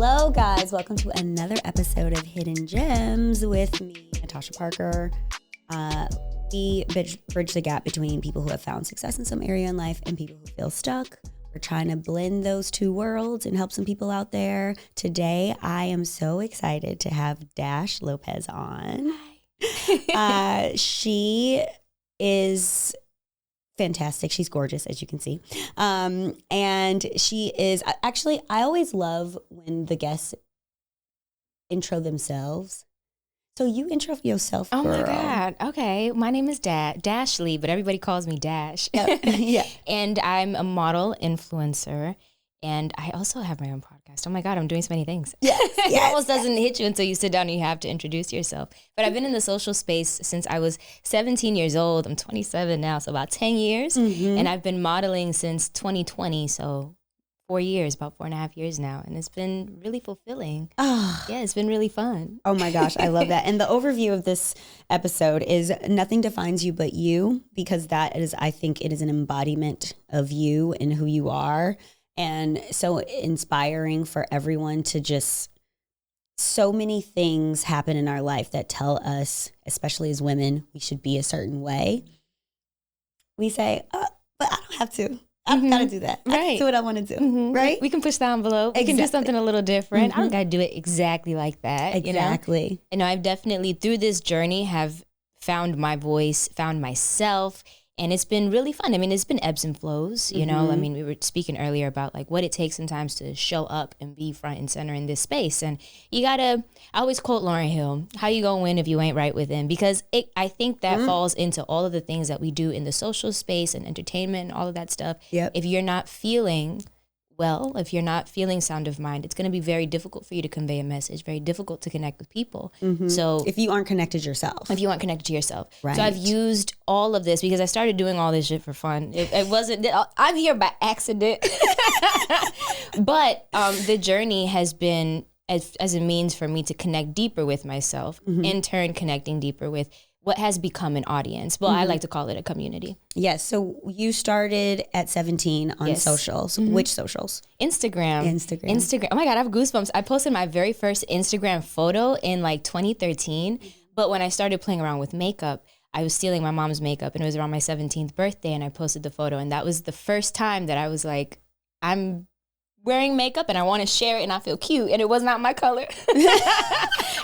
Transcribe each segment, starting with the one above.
Hello, guys. Welcome to another episode of Hidden Gems with me, Natasha Parker. We bridge the gap between people who have found success in some area in life and people who feel stuck. We're trying to blend those two worlds and help some people out there. Today, I am so excited to have Dash Lopez on. Hi. She is fantastic. She's gorgeous, as you can see. And she is, actually, I always love when the guests intro themselves. So you intro yourself, girl. Oh my God. Okay. My name is Dash Lee, but everybody calls me Dash. Yeah. And I'm a model influencer. And I also have my own podcast. Oh my God, I'm doing so many things. Yes. It almost doesn't hit you until you sit down and you have to introduce yourself. But I've been in the social space since I was 17 years old. I'm 27 now, so about 10 years. Mm-hmm. And I've been modeling since 2020, so 4 years, about 4.5 years now. And it's been really fulfilling. Oh. Yeah, it's been really fun. Oh my gosh, I love that. And the overview of this episode is nothing defines you but you, because that is, I think it is an embodiment of you and who you are. And so inspiring for everyone to just, so many things happen in our life that tell us, especially as women, we should be a certain way. We say, but I don't have to. I don't gotta do that. I can do what I want to do, right? We can push the envelope. We can do something a little different. I don't gotta do it exactly like that. Exactly. You know, I've definitely, through this journey, have found my voice, found myself. And it's been really fun. I mean, it's been ebbs and flows, you know? I mean, we were speaking earlier about like what it takes sometimes to show up and be front and center in this space. And you gotta, I always quote Lauryn Hill, how you gonna win if you ain't right within? Because I think that falls into all of the things that we do in the social space and entertainment and all of that stuff. Yep. If you're not feeling well, if you're not feeling sound of mind, it's going to be very difficult for you to convey a message, very difficult to connect with people. So if you aren't connected yourself. If you aren't connected to yourself. Right. So I've used all of this because I started doing all this shit for fun. It wasn't, I'm here by accident. But the journey has been as a means for me to connect deeper with myself, in turn connecting deeper with what has become an audience. Well, I like to call it a community. Yes. So you started at 17 on socials. Which socials? Instagram. Oh my God, I have goosebumps. I posted my very first Instagram photo in like 2013. But when I started playing around with makeup, I was stealing my mom's makeup, and it was around my 17th birthday, and I posted the photo. And that was the first time that I was like, I'm wearing makeup and I want to share it and I feel cute, and it was not my color.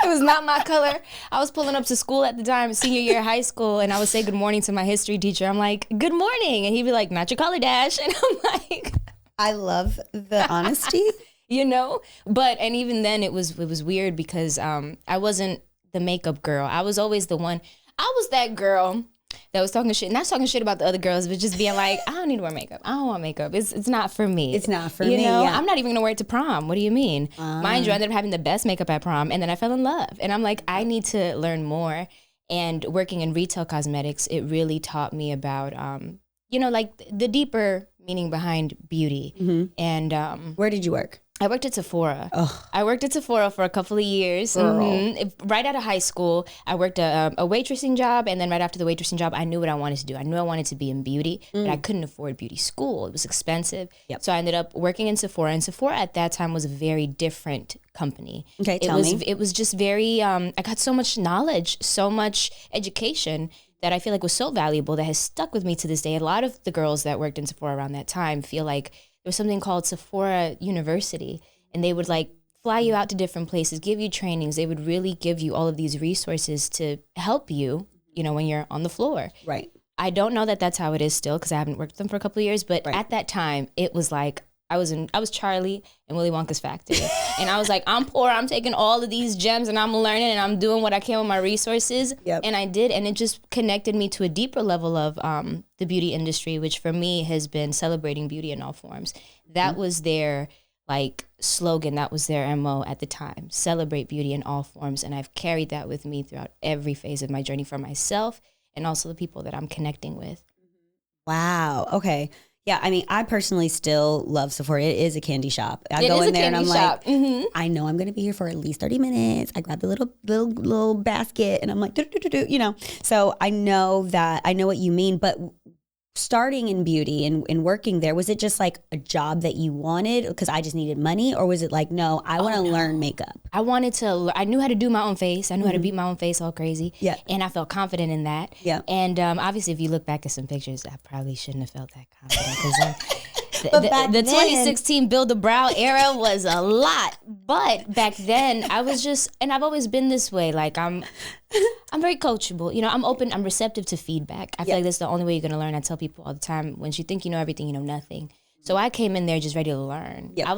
It was not my color. I was pulling up to school at the time, senior year of high school, and I would say good morning to my history teacher. I'm like, good morning. And he'd be like, not your color, Dash. And I'm like, I love the honesty. You know? But, and even then it was weird because I wasn't the makeup girl. I was always the one. I was that girl that was talking shit, not talking shit about the other girls, but just being like, I don't need to wear makeup. I don't want makeup. It's not for me. It's not for me. You know, I'm not even gonna wear it to prom. What do you mean? Mind you, I ended up having the best makeup at prom, and then I fell in love. And I'm like, I need to learn more. And working in retail cosmetics, it really taught me about, you know, like the deeper meaning behind beauty. And where did you work? I worked at Sephora. I worked at Sephora for a couple of years. Right out of high school, I worked a waitressing job, and then right after the waitressing job, I knew what I wanted to do. I knew I wanted to be in beauty, but I couldn't afford beauty school. It was expensive. So I ended up working in Sephora, and Sephora at that time was a very different company. Okay, tell me. It was just very, I got so much knowledge, so much education that I feel like was so valuable that has stuck with me to this day. A lot of the girls that worked in Sephora around that time feel like there was something called Sephora University, and they would like fly you out to different places, give you trainings. They would really give you all of these resources to help you, you know, when you're on the floor. Right. I don't know that that's how it is still because I haven't worked with them for a couple of years, but at that time it was like I was Charlie and Willy Wonka's factory. And I was like, I'm poor, I'm taking all of these gems and I'm learning and I'm doing what I can with my resources. And I did, and it just connected me to a deeper level of the beauty industry, which for me has been celebrating beauty in all forms. That was their like slogan, that was their MO at the time, celebrate beauty in all forms. And I've carried that with me throughout every phase of my journey for myself and also the people that I'm connecting with. Wow. Okay. Yeah, I mean, I personally still love Sephora. It is a candy shop. I go in there and I'm like, I know I'm going to be here for at least 30 minutes. I grab the little basket and I'm like, you know. So I know what you mean. But starting in beauty and working there, was it just like a job that you wanted because I just needed money? Or was it like, no, I want to learn makeup? I wanted to, I knew how to do my own face. I knew how to beat my own face all crazy. Yeah. And I felt confident in that. Yeah. And obviously, if you look back at some pictures, I probably shouldn't have felt that confident because the 2016 Build a Brow era was a lot. But back then, I was just, and I've always been this way. Like I'm very coachable. You know, I'm open, I'm receptive to feedback. I feel like that's the only way you're going to learn. I tell people all the time, once you think you know everything, you know nothing. So I came in there just ready to learn. Yep.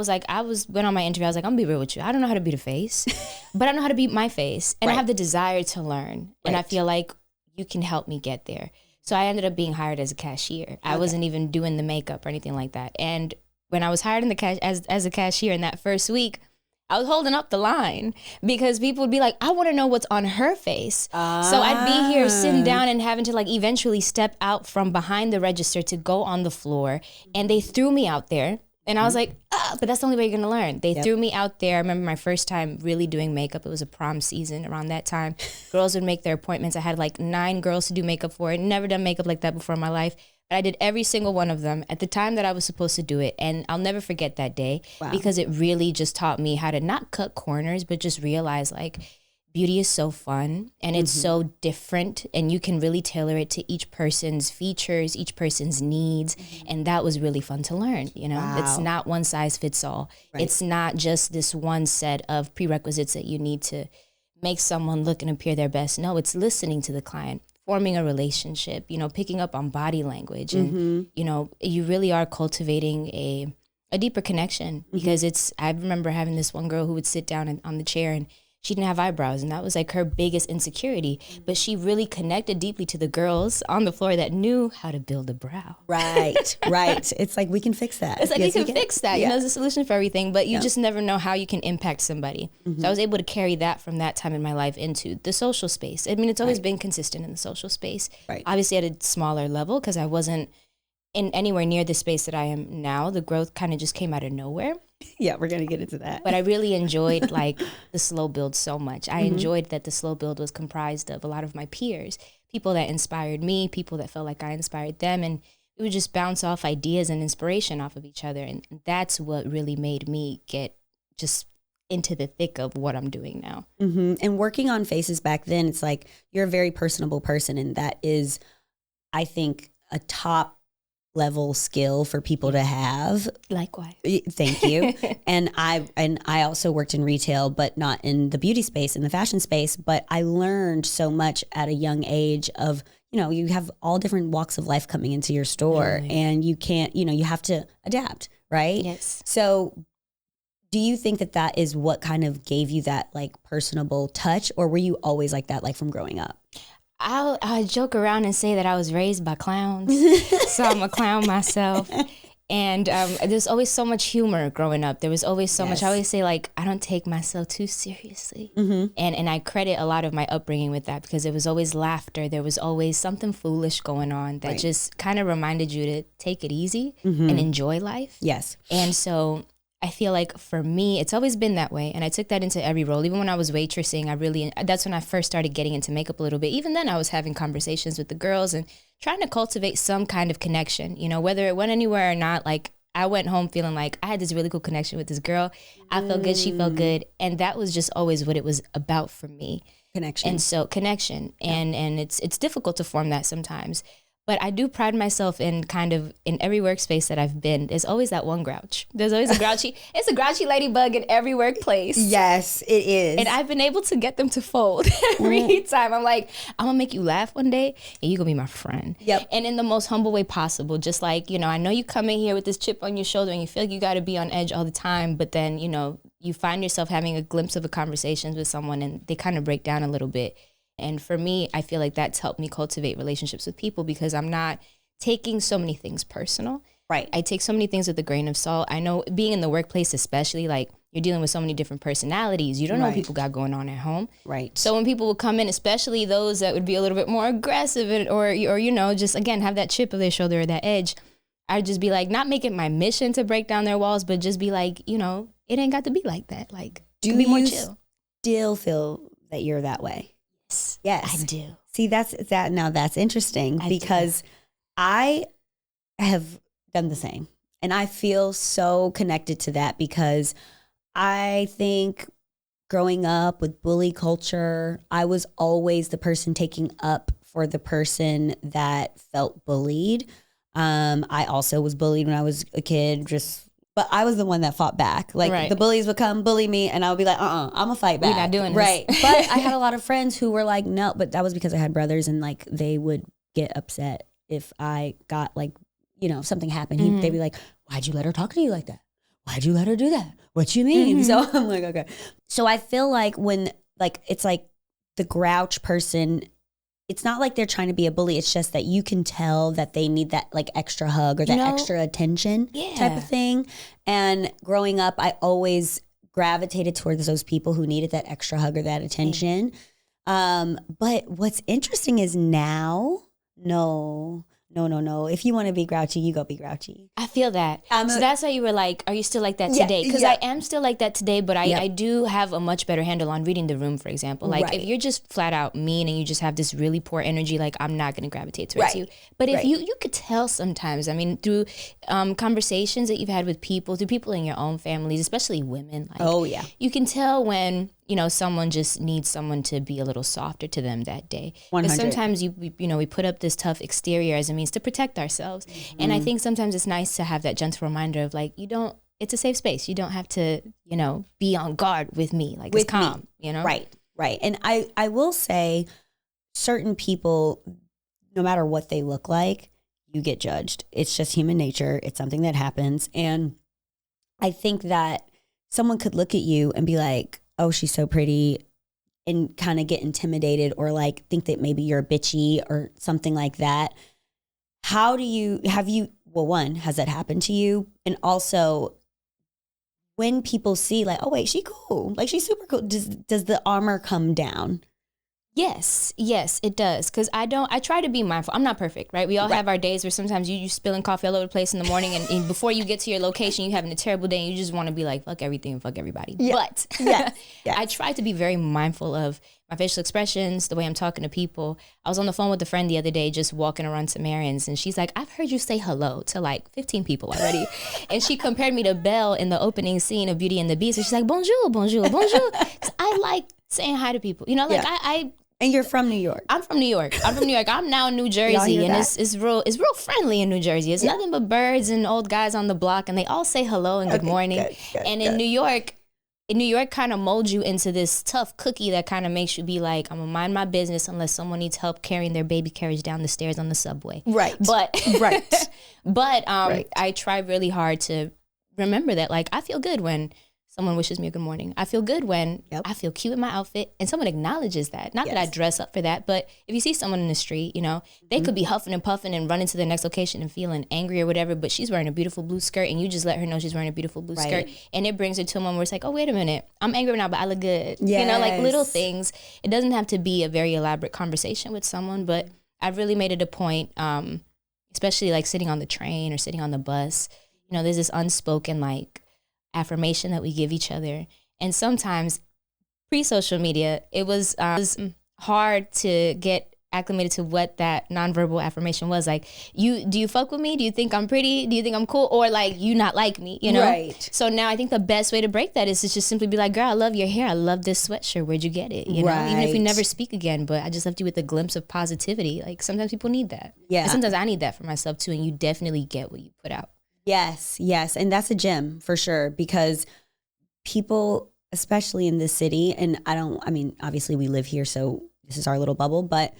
Went on my interview, I was like, I'm gonna be real with you. I don't know how to beat a face, but I know how to beat my face. And I have the desire to learn. And I feel like you can help me get there. So I ended up being hired as a cashier. I wasn't even doing the makeup or anything like that. And when I was hired in the as a cashier in that first week, I was holding up the line because people would be like, I want to know what's on her face. So I'd be here sitting down and having to like eventually step out from behind the register to go on the floor. And they threw me out there. And I was like, but that's the only way you're going to learn. They threw me out there. I remember my first time really doing makeup. It was a prom season around that time. Girls would make their appointments. I had like 9 girls to do makeup for. I'd never done makeup like that before in my life. But I did every single one of them at the time that I was supposed to do it. And I'll never forget that day because it really just taught me how to not cut corners, but just realize like beauty is so fun and it's so different and you can really tailor it to each person's features, each person's needs. And that was really fun to learn. You know, it's not one size fits all. Right. It's not just this one set of prerequisites that you need to make someone look and appear their best. No, it's listening to the client, forming a relationship, you know, picking up on body language. And, you know, you really are cultivating a deeper connection because I remember having this one girl who would sit down on the chair and she didn't have eyebrows, and that was like her biggest insecurity. But she really connected deeply to the girls on the floor that knew how to build a brow. Right, right. It's like, we can fix that. It's like, we can fix that. You know, there's a solution for everything, but you just never know how you can impact somebody. So I was able to carry that from that time in my life into the social space. I mean, it's always been consistent in the social space. Right. Obviously at a smaller level because I wasn't in anywhere near the space that I am now. The growth kind of just came out of nowhere. Yeah, we're going to get into that. But I really enjoyed like the slow build so much. I enjoyed that the slow build was comprised of a lot of my peers, people that inspired me, people that felt like I inspired them. And we would just bounce off ideas and inspiration off of each other. And that's what really made me get just into the thick of what I'm doing now. And working on faces back then, it's like you're a very personable person. And that is, I think, a top level skill for people to have. Likewise. Thank you. And I also worked in retail, but not in the beauty space, in the fashion space. But I learned so much at a young age of, you know, you have all different walks of life coming into your store and you can't, you know, you have to adapt, right? Yes. So do you think that that is what kind of gave you that like personable touch, or were you always like that, like from growing up? I joke around and say that I was raised by clowns, so I'm a clown myself. And there's always so much humor growing up. There was always so much. I always say, like, I don't take myself too seriously. And I credit a lot of my upbringing with that because there was always laughter. There was always something foolish going on that just kind of reminded you to take it easy and enjoy life. Yes. And so I feel like for me, it's always been that way. And I took that into every role. Even when I was waitressing, that's when I first started getting into makeup a little bit. Even then I was having conversations with the girls and trying to cultivate some kind of connection, you know, whether it went anywhere or not. Like I went home feeling like I had this really cool connection with this girl. I felt good. She felt good. And that was just always what it was about for me. Connection. And so connection. And it's difficult to form that sometimes. But I do pride myself in kind of in every workspace that I've been. There's always that one grouch. There's always it's a grouchy ladybug in every workplace. Yes, it is. And I've been able to get them to fold every time. I'm like, I'm gonna make you laugh one day and you're gonna be my friend. Yep. And in the most humble way possible. Just like, you know, I know you come in here with this chip on your shoulder and you feel like you gotta be on edge all the time, but then, you know, you find yourself having a glimpse of a conversation with someone and they kind of break down a little bit. And for me, I feel like that's helped me cultivate relationships with people because I'm not taking so many things personal. Right. I take so many things with a grain of salt. I know being in the workplace, especially, like you're dealing with so many different personalities. You don't know what people got going on at home. Right. So when people would come in, especially those that would be a little bit more aggressive or you know, just again, have that chip of their shoulder or that edge, I'd just be like, not make it my mission to break down their walls, but just be like, you know, it ain't got to be like that. Like, do be more you chill. Still feel that you're that way? Yes, I do. See, that's interesting because I have done the same. And I feel so connected to that because I think growing up with bully culture, I was always the person taking up for the person that felt bullied. I also was bullied when I was a kid, but I was the one that fought back. Like the bullies would come bully me and I would be like, I'm gonna fight back. We're not doing this. Right. But I had a lot of friends who were like, no, but that was because I had brothers and like they would get upset if I got like, something happened. They'd be like, why'd you let her talk to you like that? Why'd you let her do that? What you mean? So I'm like, okay. So I feel like when like, it's like the grouch person, it's not like they're trying to be a bully. It's just that you can tell that they need that like extra hug or that extra attention type of thing. And growing up, I always gravitated towards those people who needed that extra hug or that attention. But what's interesting is now, no. If you want to be grouchy, you go be grouchy. I feel that. So that's why you were like, are you still like that today? Because I am still like that today, but I do have a much better handle on reading the room, for example. Like if you're just flat out mean and you just have this really poor energy, like I'm not going to gravitate towards you. But if you could tell sometimes, I mean, through conversations that you've had with people, through people in your own families, especially women. Like, you can tell when someone just needs someone to be a little softer to them that day. 100. Sometimes we put up this tough exterior as a means to protect ourselves. And I think sometimes it's nice to have that gentle reminder of like, it's a safe space. You don't have to, be on guard with me. Like it's calm, Right. And I will say certain people, no matter what they look like, you get judged. It's just human nature. It's something that happens. And I think that someone could look at you and be like, oh, she's so pretty, and kind of get intimidated or like think that maybe you're bitchy or something like that. One, has that happened to you? And also when people see like, oh wait, she cool. Like she's super cool. Does the armor come down? Yes, it does. Because I try to be mindful. I'm not perfect, right? We all have our days where sometimes you spilling coffee all over the place in the morning and before you get to your location, you're having a terrible day and you just want to be like, fuck everything and fuck everybody. Yeah. But I try to be very mindful of my facial expressions, the way I'm talking to people. I was on the phone with a friend the other day just walking around some errands and she's like, I've heard you say hello to like 15 people already. And she compared me to Belle in the opening scene of Beauty and the Beast. And she's like, bonjour, bonjour, bonjour. 'Cause I like saying hi to people. And you're from New York. I'm from New York. I'm now in New Jersey, and it's real friendly in New Jersey. It's nothing but birds and old guys on the block, and they all say hello and good morning. Good. In New York kind of molds you into this tough cookie that kind of makes you be like, I'm gonna mind my business unless someone needs help carrying their baby carriage down the stairs on the subway. Right. But I try really hard to remember that, like, I feel good when someone wishes me a good morning. I feel good when I feel cute in my outfit and someone acknowledges that. Not that I dress up for that, but if you see someone in the street, they could be huffing and puffing and running to the next location and feeling angry or whatever, but she's wearing a beautiful blue skirt and you just let her know she's wearing a beautiful blue skirt. And it brings her to a moment where it's like, oh, wait a minute. I'm angry right now, but I look good. Yes. Like little things. It doesn't have to be a very elaborate conversation with someone, but I've really made it a point, especially like sitting on the train or sitting on the bus, there's this unspoken like affirmation that we give each other. And sometimes pre-social media, it was hard to get acclimated to what that nonverbal affirmation was. Like, do you fuck with me? Do you think I'm pretty? Do you think I'm cool? Or like, you not like me, Right. So now I think the best way to break that is to just simply be like, girl, I love your hair. I love this sweatshirt. Where'd you get it? Right. Even if we never speak again, but I just left you with a glimpse of positivity. Like sometimes people need that. Yeah. And sometimes I need that for myself too. And you definitely get what you put out. Yes. And that's a gem for sure, because people, especially in this city, and obviously we live here, so this is our little bubble, but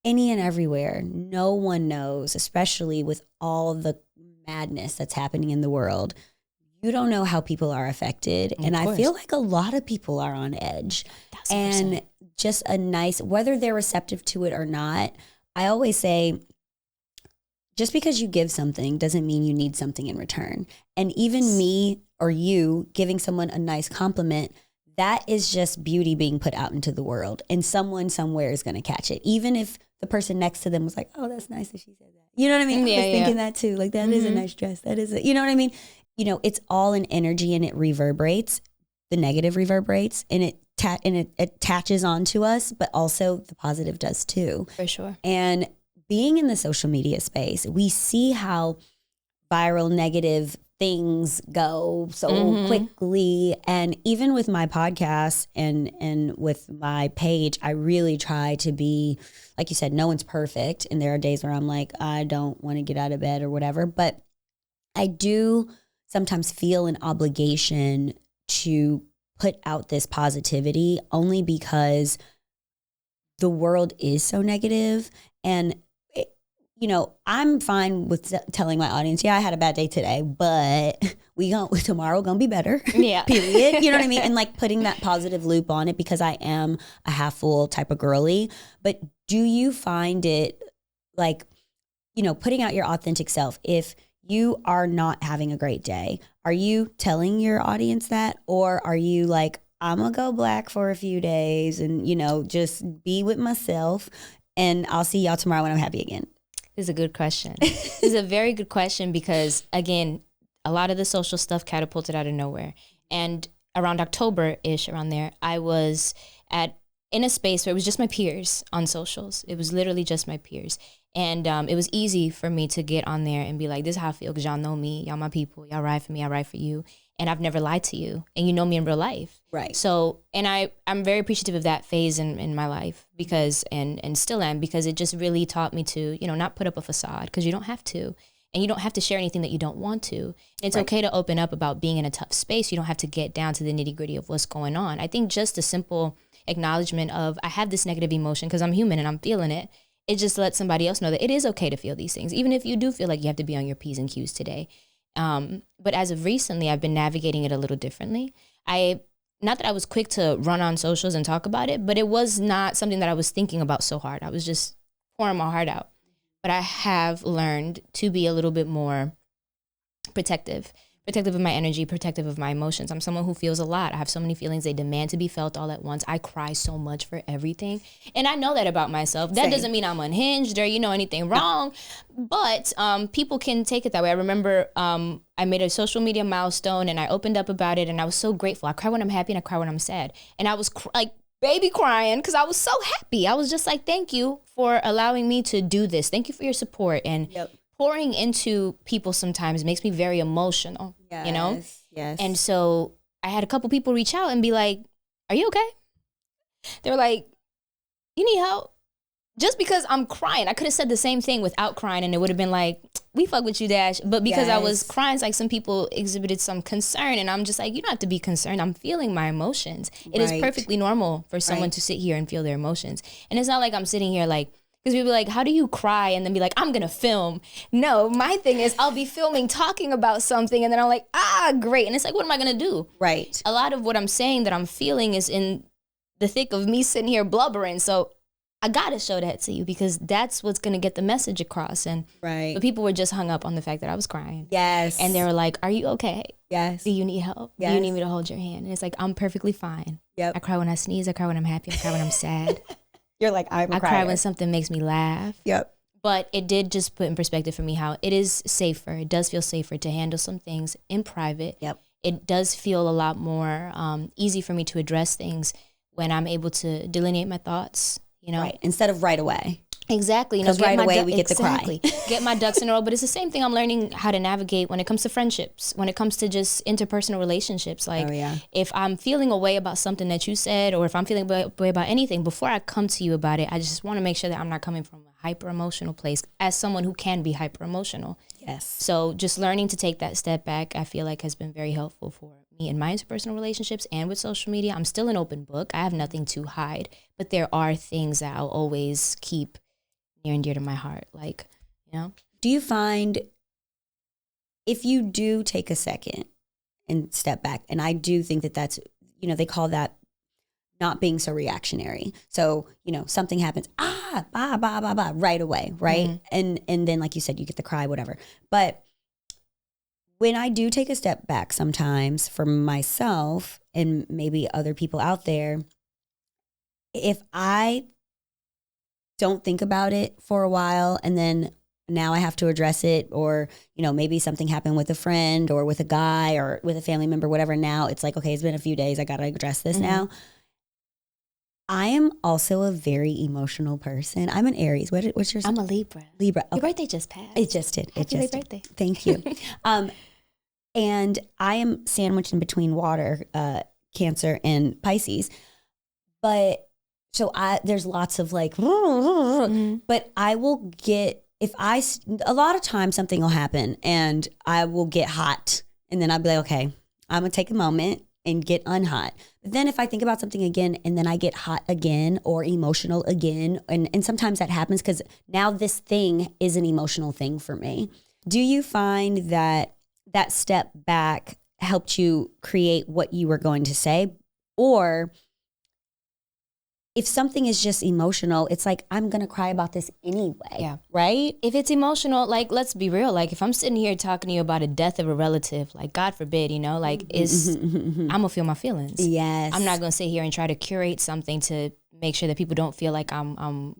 any and everywhere, no one knows, especially with all the madness that's happening in the world. You don't know how people are affected. And I feel like a lot of people are on edge. 1,000%. And just a nice, whether they're receptive to it or not, I always say, just because you give something doesn't mean you need something in return. And even me or you giving someone a nice compliment, that is just beauty being put out into the world. And someone somewhere is going to catch it. Even if the person next to them was like, oh, that's nice that she said that. You know what I mean? I was thinking that too. Like, that is a nice dress. That is you know what I mean? It's all an energy and it reverberates. The negative reverberates and it attaches onto us, but also the positive does too. For sure. And being in the social media space, we see how viral negative things go so quickly. And even with my podcast and with my page, I really try to be, like you said, no one's perfect. And there are days where I'm like, I don't want to get out of bed or whatever. But I do sometimes feel an obligation to put out this positivity only because the world is so negative. And I'm fine with telling my audience, yeah, I had a bad day today, but tomorrow gonna be better. Yeah. Period. You know what I mean? And like putting that positive loop on it because I am a half full type of girly. But do you find it like, putting out your authentic self, if you are not having a great day, are you telling your audience that? Or are you like, I'm gonna go black for a few days and, just be with myself and I'll see y'all tomorrow when I'm happy again? This is a good question. This is a very good question because, again, a lot of the social stuff catapulted out of nowhere. And around October-ish, around there, I was in a space where it was just my peers on socials. It was literally just my peers. And it was easy for me to get on there and be like, this is how I feel because y'all know me. Y'all my people. Y'all ride for me. I ride for you. And I've never lied to you. And you know me in real life. Right. So, and I'm very appreciative of that phase in my life because, and still am, because it just really taught me to, not put up a facade because you don't have to. And you don't have to share anything that you don't want to. And it's okay to open up about being in a tough space. You don't have to get down to the nitty gritty of what's going on. I think just a simple acknowledgement of I have this negative emotion because I'm human and I'm feeling it. It just lets somebody else know that it is okay to feel these things, even if you do feel like you have to be on your P's and Q's today. But as of recently, I've been navigating it a little differently. Not that I was quick to run on socials and talk about it, but it was not something that I was thinking about so hard. I was just pouring my heart out. But I have learned to be a little bit more protective of my energy, protective of my emotions. I'm someone who feels a lot. I have so many feelings. They demand to be felt all at once. I cry so much for everything. And I know that about myself. That doesn't mean I'm unhinged or, anything wrong. But people can take it that way. I remember I made a social media milestone and I opened up about it and I was so grateful. I cry when I'm happy and I cry when I'm sad. And I was like baby crying because I was so happy. I was just like, thank you for allowing me to do this. Thank you for your support. And pouring into people sometimes makes me very emotional, Yes. And so I had a couple people reach out and be like, are you okay? They were like, you need help? Just because I'm crying. I could have said the same thing without crying and it would have been like, we fuck with you, Dash. But because I was crying, it's like some people exhibited some concern and I'm just like, you don't have to be concerned. I'm feeling my emotions. It is perfectly normal for someone to sit here and feel their emotions. And it's not like I'm sitting here like, because people be like, how do you cry? And then be like, I'm going to film. No, my thing is I'll be filming, talking about something. And then I'm like, great. And it's like, what am I going to do? Right. A lot of what I'm saying that I'm feeling is in the thick of me sitting here blubbering. So I got to show that to you because that's what's going to get the message across. And but people were just hung up on the fact that I was crying. Yes. And they were like, are you okay? Yes. Do you need help? Yes. Do you need me to hold your hand? And it's like, I'm perfectly fine. Yep. I cry when I sneeze. I cry when I'm happy. I cry when I'm sad. You're like, I cry when something makes me laugh. Yep. But it did just put in perspective for me how it is safer. It does feel safer to handle some things in private. Yep. It does feel a lot more easy for me to address things when I'm able to delineate my thoughts, Right. Instead of right away. Exactly. Because right away we get the cry. Get my ducks in a row. But it's the same thing I'm learning how to navigate when it comes to friendships, when it comes to just interpersonal relationships. Like if I'm feeling a way about something that you said, or if I'm feeling a way about anything, before I come to you about it, I just want to make sure that I'm not coming from a hyper emotional place as someone who can be hyper emotional. Yes. So just learning to take that step back, I feel like has been very helpful for me in my interpersonal relationships and with social media. I'm still an open book. I have nothing to hide, but there are things that I'll always keep near and dear to my heart. Like, Do you find if you do take a second and step back, and I do think that that's, they call that not being so reactionary. So, something happens, right away, right? Mm-hmm. And then, like you said, you get the cry, whatever. But when I do take a step back sometimes for myself and maybe other people out there, if I don't think about it for a while and then now I have to address it, or, maybe something happened with a friend or with a guy or with a family member, whatever. Now it's like, okay, it's been a few days. I got to address this now. I am also a very emotional person. I'm an Aries. What's your? I'm a Libra. Libra. Okay. Your birthday just passed. It just did. Happy late birthday. Thank you. And I am sandwiched in between water, Cancer and Pisces. But so there's lots of like, but I will get, a lot of times something will happen and I will get hot and then I'll be like, okay, I'm going to take a moment and get unhot. But then if I think about something again and then I get hot again or emotional again, and sometimes that happens because now this thing is an emotional thing for me. Do you find that step back helped you create what you were going to say? Or if something is just emotional, it's like, I'm going to cry about this anyway. Yeah. Right? If it's emotional, like, let's be real. Like, if I'm sitting here talking to you about a death of a relative, like, God forbid, I'm going to feel my feelings. Yes. I'm not going to sit here and try to curate something to make sure that people don't feel like I'm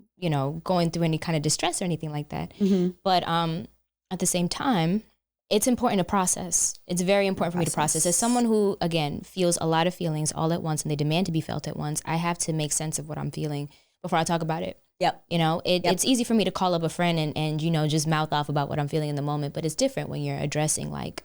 going through any kind of distress or anything like that. Mm-hmm. But at the same time, it's important to process. It's very important for me to process. As someone who, again, feels a lot of feelings all at once and they demand to be felt at once, I have to make sense of what I'm feeling before I talk about it. Yep. It's easy for me to call up a friend and just mouth off about what I'm feeling in the moment, but it's different when you're addressing like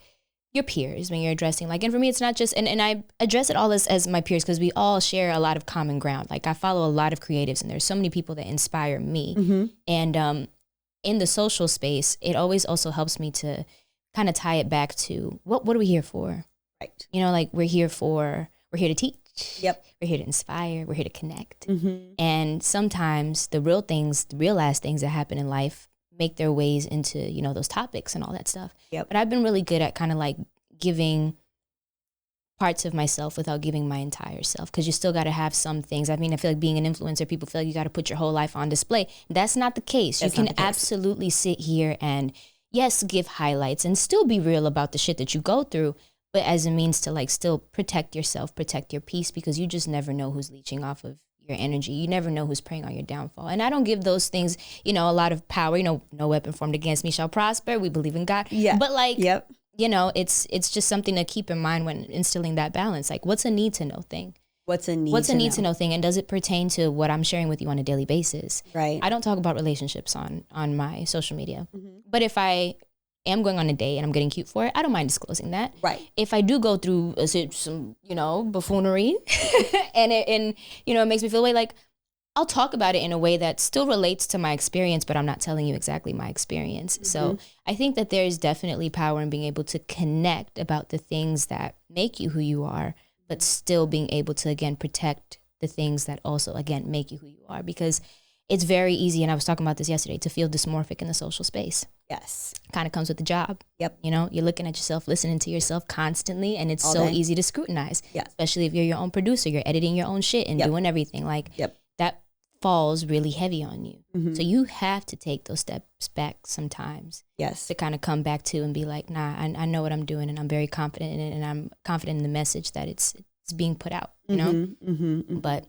your peers, when you're addressing like, and for me, it's not just, and I address it all as my peers because we all share a lot of common ground. Like I follow a lot of creatives and there's so many people that inspire me. Mm-hmm. And in the social space, it always also helps me to kind of tie it back to what are we here for? Right. Like we're here to teach. Yep. We're here to inspire. We're here to connect. Mm-hmm. And sometimes the real ass things that happen in life make their ways into, those topics and all that stuff. Yep. But I've been really good at kind of like giving parts of myself without giving my entire self. Cause you still got to have some things. I mean, I feel like being an influencer, people feel like you got to put your whole life on display. That's not the case. You can absolutely sit here and yes, give highlights and still be real about the shit that you go through, but as a means to like still protect yourself, protect your peace, because you just never know who's leeching off of your energy. You never know who's preying on your downfall. And I don't give those things, a lot of power. No weapon formed against me shall prosper. We believe in God. Yeah. But like, yep. It's just something to keep in mind when instilling that balance. Like, what's a need to know thing? What's a need to know thing? And does it pertain to what I'm sharing with you on a daily basis? Right. I don't talk about relationships on my social media. Mm-hmm. But if I am going on a date and I'm getting cute for it, I don't mind disclosing that. Right. If I do go through some, buffoonery and it makes me feel away, like I'll talk about it in a way that still relates to my experience, but I'm not telling you exactly my experience. Mm-hmm. So I think that there's definitely power in being able to connect about the things that make you who you are, but still being able to, again, protect the things that also, again, make you who you are. Because it's very easy, and I was talking about this yesterday, to feel dysmorphic in the social space. Yes. Kind of comes with the job. Yep. You're looking at yourself, listening to yourself constantly, and it's so easy to scrutinize. Yeah. Especially if you're your own producer, you're editing your own shit and doing everything. Like, that falls really heavy on you. Mm-hmm. So you have to take those steps back sometimes. Yes. To kind of come back to and be like, nah, I know what I'm doing, and I'm very confident in it, and I'm confident in the message that it's being put out, Mm-hmm, mm-hmm. But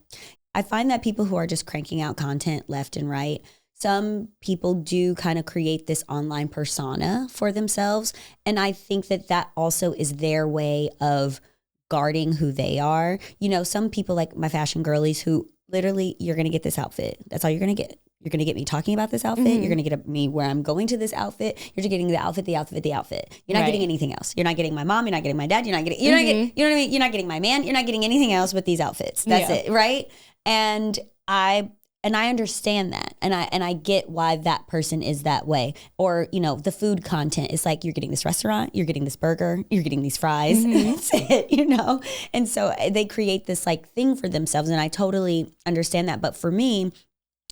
I find that people who are just cranking out content left and right, some people do kind of create this online persona for themselves. And I think that also is their way of guarding who they are. Some people like my fashion girlies who literally, you're going to get this outfit. That's all you're going to get. You're going to get me talking about this outfit. Mm-hmm. You're going to get me where I'm going to this outfit. You're just getting the outfit. You're not getting anything else. You're not getting my mom. You're not getting my dad. You're not getting, you know what I mean? You're not getting my man. You're not getting anything else but these outfits. That's it. Right. And I understand that. And I get why that person is that way. Or, the food content is like, you're getting this restaurant, you're getting this burger, you're getting these fries. Mm-hmm. That's it, And so they create this like thing for themselves. And I totally understand that. But for me,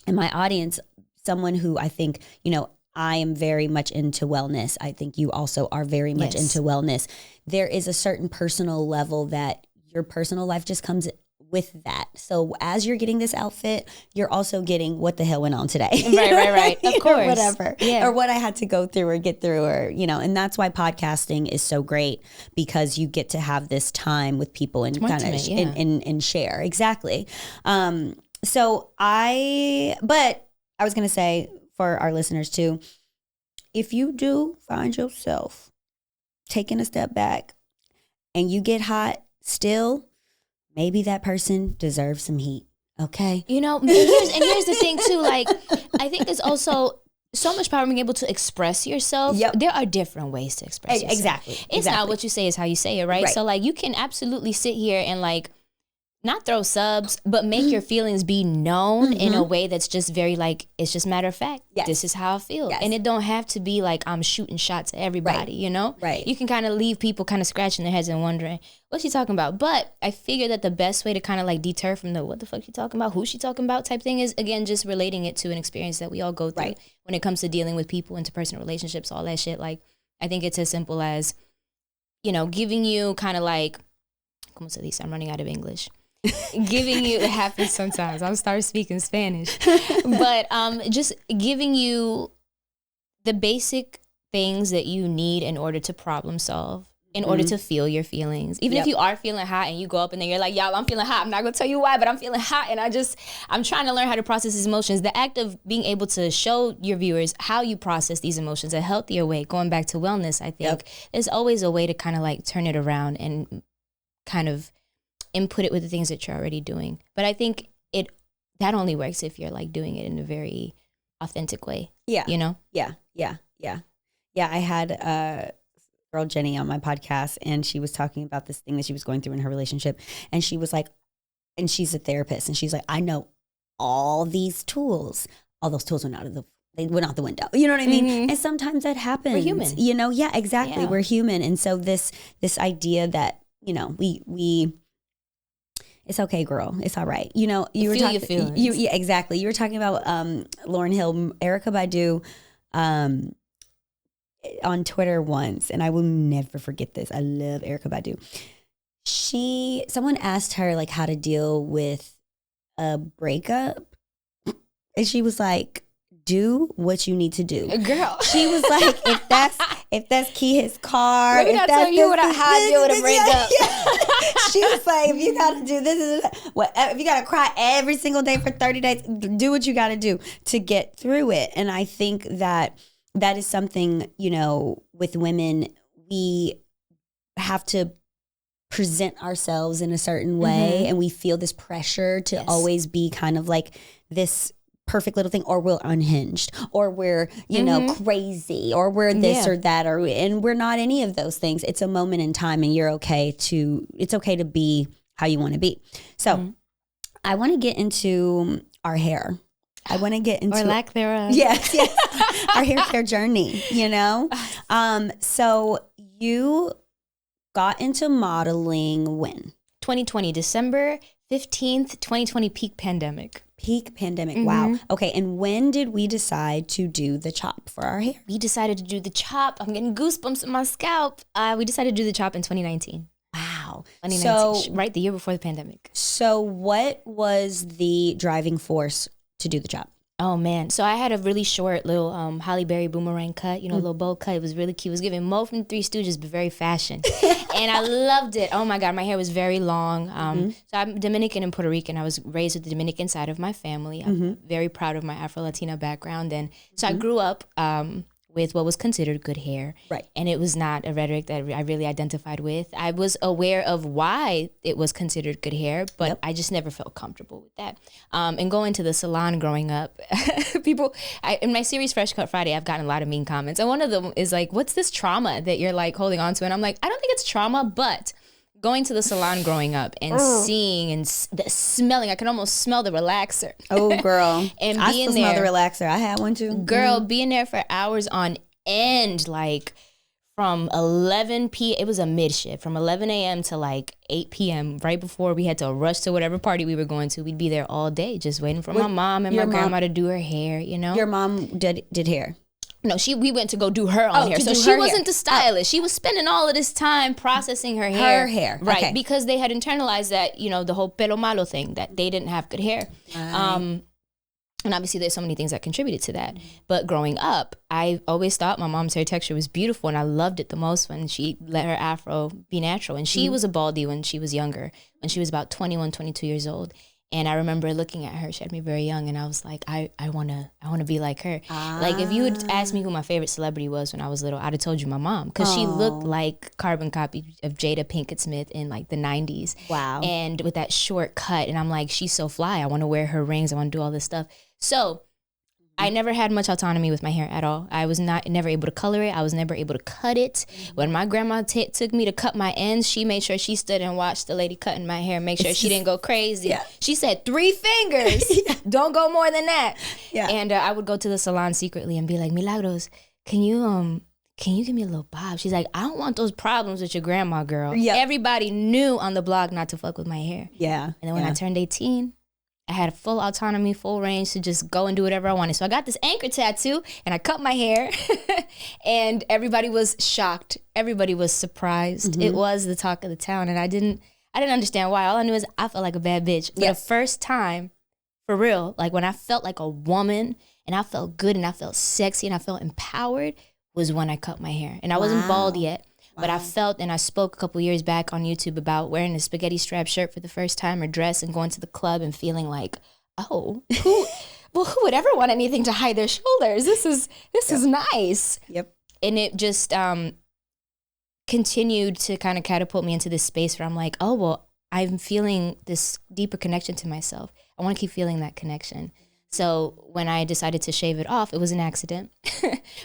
and my audience, someone who I think, I am very much into wellness. I think you also are very much into wellness. There is a certain personal level that your personal life just comes with that. So as you're getting this outfit, you're also getting what the hell went on today. Right. Of course. Or whatever. Yeah. Or what I had to go through or get through or, and that's why podcasting is so great, because you get to have this time with people and kind of and share. Exactly. But I was going to say for our listeners too, if you do find yourself taking a step back and you get hot still, maybe that person deserves some heat. Okay. You know, and here's the thing too. Like, I think there's also so much power in being able to express yourself. Yep. There are different ways to express yourself. Exactly. It's not what you say, is how you say it, right? So like, you can absolutely sit here and like, not throw subs, but make your feelings be known in a way that's just very like, it's just matter of fact. Yes. This is how I feel. Yes. And it don't have to be like I'm shooting shots at everybody, you know? Right. You can kind of leave people kind of scratching their heads and wondering, what's she talking about? But I figure that the best way to kind of like deter from the what the fuck she talking about, who's she talking about type thing is, again, just relating it to an experience that we all go through when it comes to dealing with people, interpersonal relationships, all that shit. Like, I think it's as simple as, you know, giving you kind of like, como se dice? I'm running out of English. Giving you, it happens sometimes, I'll start speaking Spanish, but just giving you the basic things that you need in order to problem solve, in order to feel your feelings. Even if you are feeling hot and you go up and then you're like, y'all, I'm feeling hot, I'm not gonna tell you why, but I'm feeling hot, and I'm trying to learn how to process these emotions. The act of being able to show your viewers how you process these emotions a healthier way, going back to wellness, I think there's always a way to kind of like turn it around and kind of input it with the things that you're already doing. But I think that only works if you're like doing it in a very authentic way. Yeah. You know? Yeah. I had girl Jenny on my podcast, and she was talking about this thing that she was going through in her relationship. And she was like, and she's a therapist, and she's like, I know all these tools. All those tools went out the window. You know what I mean? And sometimes that happens. We're human. You know? Yeah, exactly. Yeah. We're human. And so this idea that, you know, we it's okay, girl. It's all right. You know, you were talking. Yeah, exactly. You were talking about Lauryn Hill, Erykah Badu, on Twitter once, and I will never forget this. I love Erykah Badu. Someone asked her like how to deal with a breakup, and she was like, do what you need to do. Girl. She was like, if that's key his car. Let me not tell you how I deal with a breakup. She was like, if you gotta do this, if you gotta cry every single day for 30 days, do what you gotta do to get through it. And I think that is something, you know, with women, we have to present ourselves in a certain way, and we feel this pressure to always be kind of like this perfect little thing, or we're unhinged, or we're, you know, crazy, or we're this or that, and we're not any of those things. It's a moment in time, and it's okay to be how you want to be. So I want to get into our hair. I want to get into, or lack thereof. Yes. Our hair care journey, you know? So you got into modeling when? 2020, December 15th, 2020, peak pandemic. Wow. Okay. And when did we decide to do the chop for our hair? We decided to do the chop. I'm getting goosebumps in my scalp. We decided to do the chop in 2019. Wow. 2019, so, right, the year before the pandemic. So what was the driving force to do the chop? Oh, man. So I had a really short little Halle Berry boomerang cut, you know, little bowl cut. It was really cute. It was giving Mo from Three Stooges, but very fashion. And I loved it. Oh, my God. My hair was very long. So I'm Dominican and Puerto Rican. I was raised with the Dominican side of my family. I'm very proud of my Afro-Latina background. And so I grew up with what was considered good hair. Right. And it was not a rhetoric that I really identified with. I was aware of why it was considered good hair, but I just never felt comfortable with that. And going to the salon growing up, in my series Fresh Cut Friday, I've gotten a lot of mean comments. And one of them is like, what's this trauma that you're like holding on to? And I'm like, I don't think it's trauma, but going to the salon growing up and seeing and smelling, I can almost smell the relaxer. Oh, girl. And I being still smell the relaxer. I had one too. Girl, being there for hours on end, like from 11 p.m. It was a mid shift, from 11 a.m. to like 8 p.m. right before we had to rush to whatever party we were going to. We'd be there all day just waiting for my mom and my grandma to do her hair, you know? Your mom did hair? No, we went to go do her own hair. So she wasn't the stylist. She was spending all of this time processing her hair. Her hair. Right. Okay. Because they had internalized that, you know, the whole pelo malo thing, that they didn't have good hair. And obviously there's so many things that contributed to that. But growing up, I always thought my mom's hair texture was beautiful, and I loved it the most when she let her afro be natural. And she was a baldy when she was younger, when she was about 21, 22 years old. And I remember looking at her. She had me very young, and I was like, I wanna be like her. Like, if you had asked me who my favorite celebrity was when I was little, I'd have told you my mom, because she looked like carbon copy of Jada Pinkett Smith in like the 90s. Wow. And with that short cut, and I'm like, she's so fly. I want to wear her rings. I want to do all this stuff. So I never had much autonomy with my hair at all. I was never able to color it. I was never able to cut it. When my grandma took me to cut my ends, she made sure she stood and watched the lady cutting my hair, make sure she didn't go crazy. Yeah. She said 3 fingers. Don't go more than that. Yeah. And I would go to the salon secretly and be like, Milagros, can you give me a little bob? She's like, I don't want those problems with your grandma, girl. Yep. Everybody knew on the block not to fuck with my hair. Yeah. And then when I turned 18, I had full autonomy, full range to just go and do whatever I wanted. So I got this anchor tattoo and I cut my hair and everybody was shocked. Everybody was surprised. It was the talk of the town, and I didn't understand why. All I knew is I felt like a bad bitch. For the first time, for real, like when I felt like a woman and I felt good and I felt sexy and I felt empowered was when I cut my hair. And I wasn't bald yet. But I felt, and I spoke a couple years back on YouTube about wearing a spaghetti strap shirt for the first time, or dress, and going to the club and feeling like, oh, who would ever want anything to hide their shoulders? This is nice. Yep. And it just continued to kind of catapult me into this space where I'm like, oh, well, I'm feeling this deeper connection to myself. I want to keep feeling that connection. So when I decided to shave it off, it was an accident.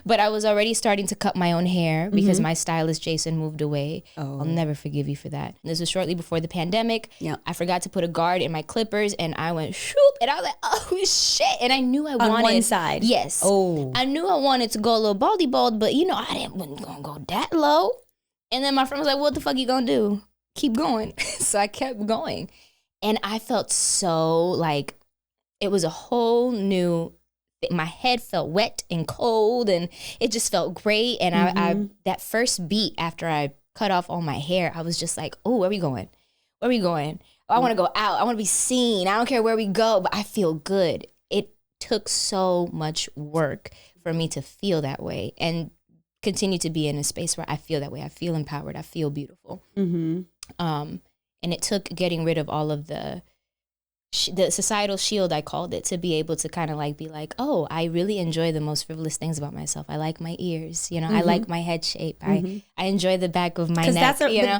But I was already starting to cut my own hair because my stylist, Jason, moved away. I'll never forgive you for that. This was shortly before the pandemic. Yep. I forgot to put a guard in my clippers, and I went shoop, and I was like, oh, shit. And I knew I wanted. On one side? Yes. Oh. I knew I wanted to go a little baldy bald, but, I wasn't going to go that low. And then my friend was like, what the fuck you going to do? Keep going. So I kept going. And I felt so like, it was a whole new, my head felt wet and cold, and it just felt great. And I that first beat after I cut off all my hair, I was just like, oh, where we going? Where we going? Oh, I want to go out. I want to be seen. I don't care where we go, but I feel good. It took so much work for me to feel that way and continue to be in a space where I feel that way. I feel empowered. I feel beautiful. And it took getting rid of all of the societal shield, I called it, to be able to kind of like be like, oh, I really enjoy the most frivolous things about myself. I like my ears, I like my head shape. I enjoy the back of my neck.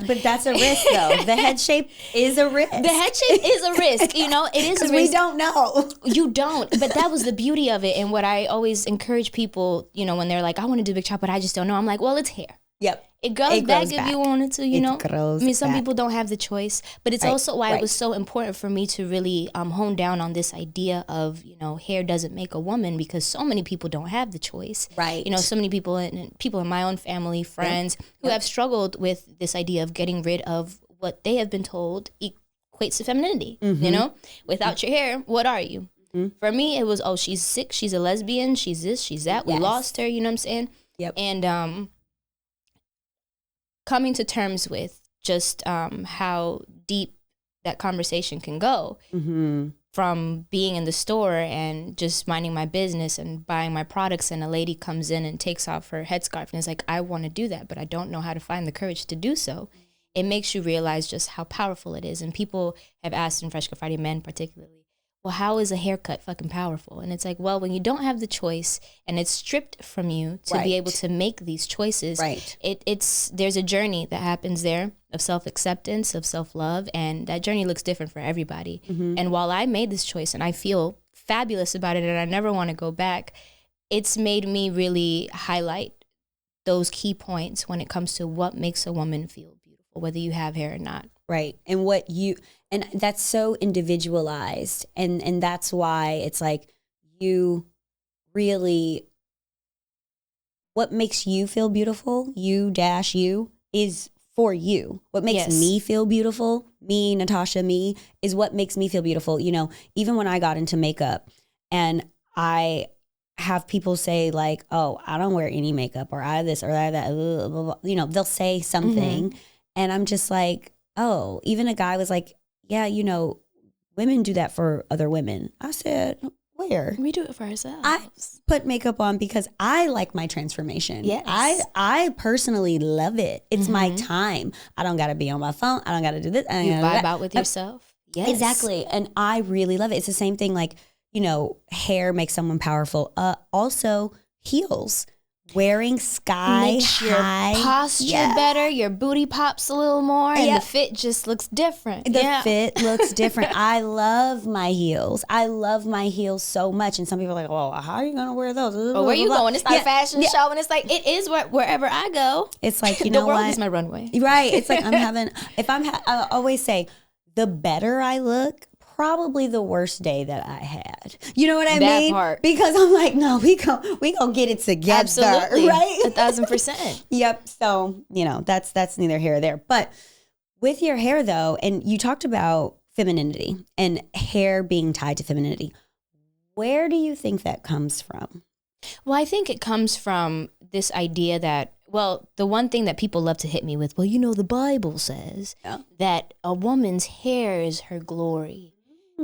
But that's a risk, though. The head shape is a risk. The head shape is a risk. It is a risk. Because we don't know. You don't. But that was the beauty of it. And what I always encourage people, when they're like, I want to do big chop, but I just don't know. I'm like, well, it's hair. Yep. It grows back if you wanted to, some people don't have the choice, but it's also why it was so important for me to really hone down on this idea of, hair doesn't make a woman, because so many people don't have the choice. Right. So many people in my own family, friends who have struggled with this idea of getting rid of what they have been told equates to femininity. Without your hair, what are you? For me, it was, oh, she's sick, she's a lesbian, she's this, she's that, we lost her, you know what I'm saying? Yep. And coming to terms with just how deep that conversation can go from being in the store and just minding my business and buying my products, and a lady comes in and takes off her headscarf and is like, I want to do that, but I don't know how to find the courage to do so. It makes you realize just how powerful it is. And people have asked in Fresh Cut Friday, men particularly, well, how is a haircut fucking powerful? And it's like, well, when you don't have the choice and it's stripped from you to be able to make these choices, there's a journey that happens there of self-acceptance, of self-love, and that journey looks different for everybody. And while I made this choice and I feel fabulous about it and I never want to go back, it's made me really highlight those key points when it comes to what makes a woman feel beautiful, whether you have hair or not. Right. And that's so individualized. And that's why it's like, you really, what makes you feel beautiful, you, is for you. What makes me feel beautiful, me, Natasha, me, is what makes me feel beautiful. Even when I got into makeup and I have people say like, oh, I don't wear any makeup, or I this or I that, blah, blah, blah. They'll say something and I'm just like, oh, even a guy was like, yeah, women do that for other women. I said, where? We do it for ourselves. I put makeup on because I like my transformation. Yes. I personally love it. It's my time. I don't got to be on my phone. I don't got to do this. You vibe out with yourself. guess. Exactly. And I really love it. It's the same thing, like, you know, hair makes someone powerful. Also, heels. Wearing sky makes your high posture better, your booty pops a little more, and the fit just looks different. The fit looks different. I love my heels. I love my heels so much. And some people are like, well, how are you going to wear those? Well, where are you going? It's not a fashion show. And it's like, it is wherever I go. It's like, you know what? The world what? is my runway. Right. It's like I always say, the better I look, probably the worst day that I had. You know what I mean? Part. Because I'm like, no, we gonna get it together. Absolutely. Right? 1,000%. Yep. So, you know, that's neither here or there. But with your hair though, and you talked about femininity and hair being tied to femininity, where do you think that comes from? Well, I think it comes from this idea that, well, the one thing that people love to hit me with, well, you know, the Bible says that a woman's hair is her glory.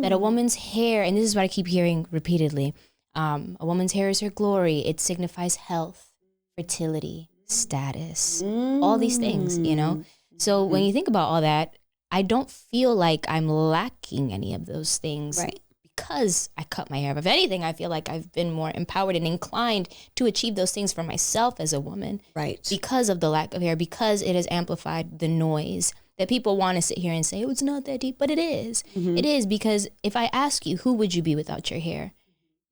That a woman's hair, and this is what I keep hearing repeatedly, a woman's hair is her glory. It signifies health, fertility, status, all these things, you know? So when you think about all that, I don't feel like I'm lacking any of those things. Right. Because I cut my hair. If anything, I feel like I've been more empowered and inclined to achieve those things for myself as a woman. Right. Because of the lack of hair, because it has amplified the noise that people want to sit here and say, oh, it's not that deep, but it is. It is, because if I ask you, who would you be without your hair?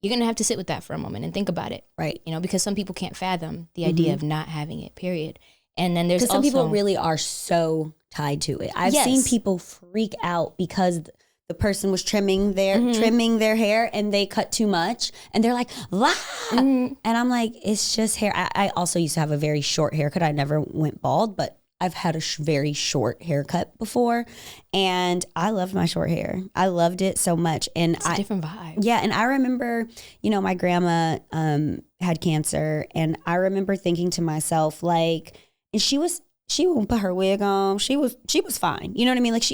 You're going to have to sit with that for a moment and think about it. Right. You know, because some people can't fathom the idea of not having it, period. And then there's also... Because some people really are so tied to it. I've seen people freak out because the person was trimming their hair and they cut too much and they're like, and I'm like, it's just hair. I also used to have a very short haircut. I never went bald, but I've had a very short haircut before, and I loved my short hair. I loved it so much. And it's a different vibe. Yeah. And I remember, you know, my grandma had cancer, and I remember thinking to myself, like, and she wouldn't put her wig on. She was fine. You know what I mean? Like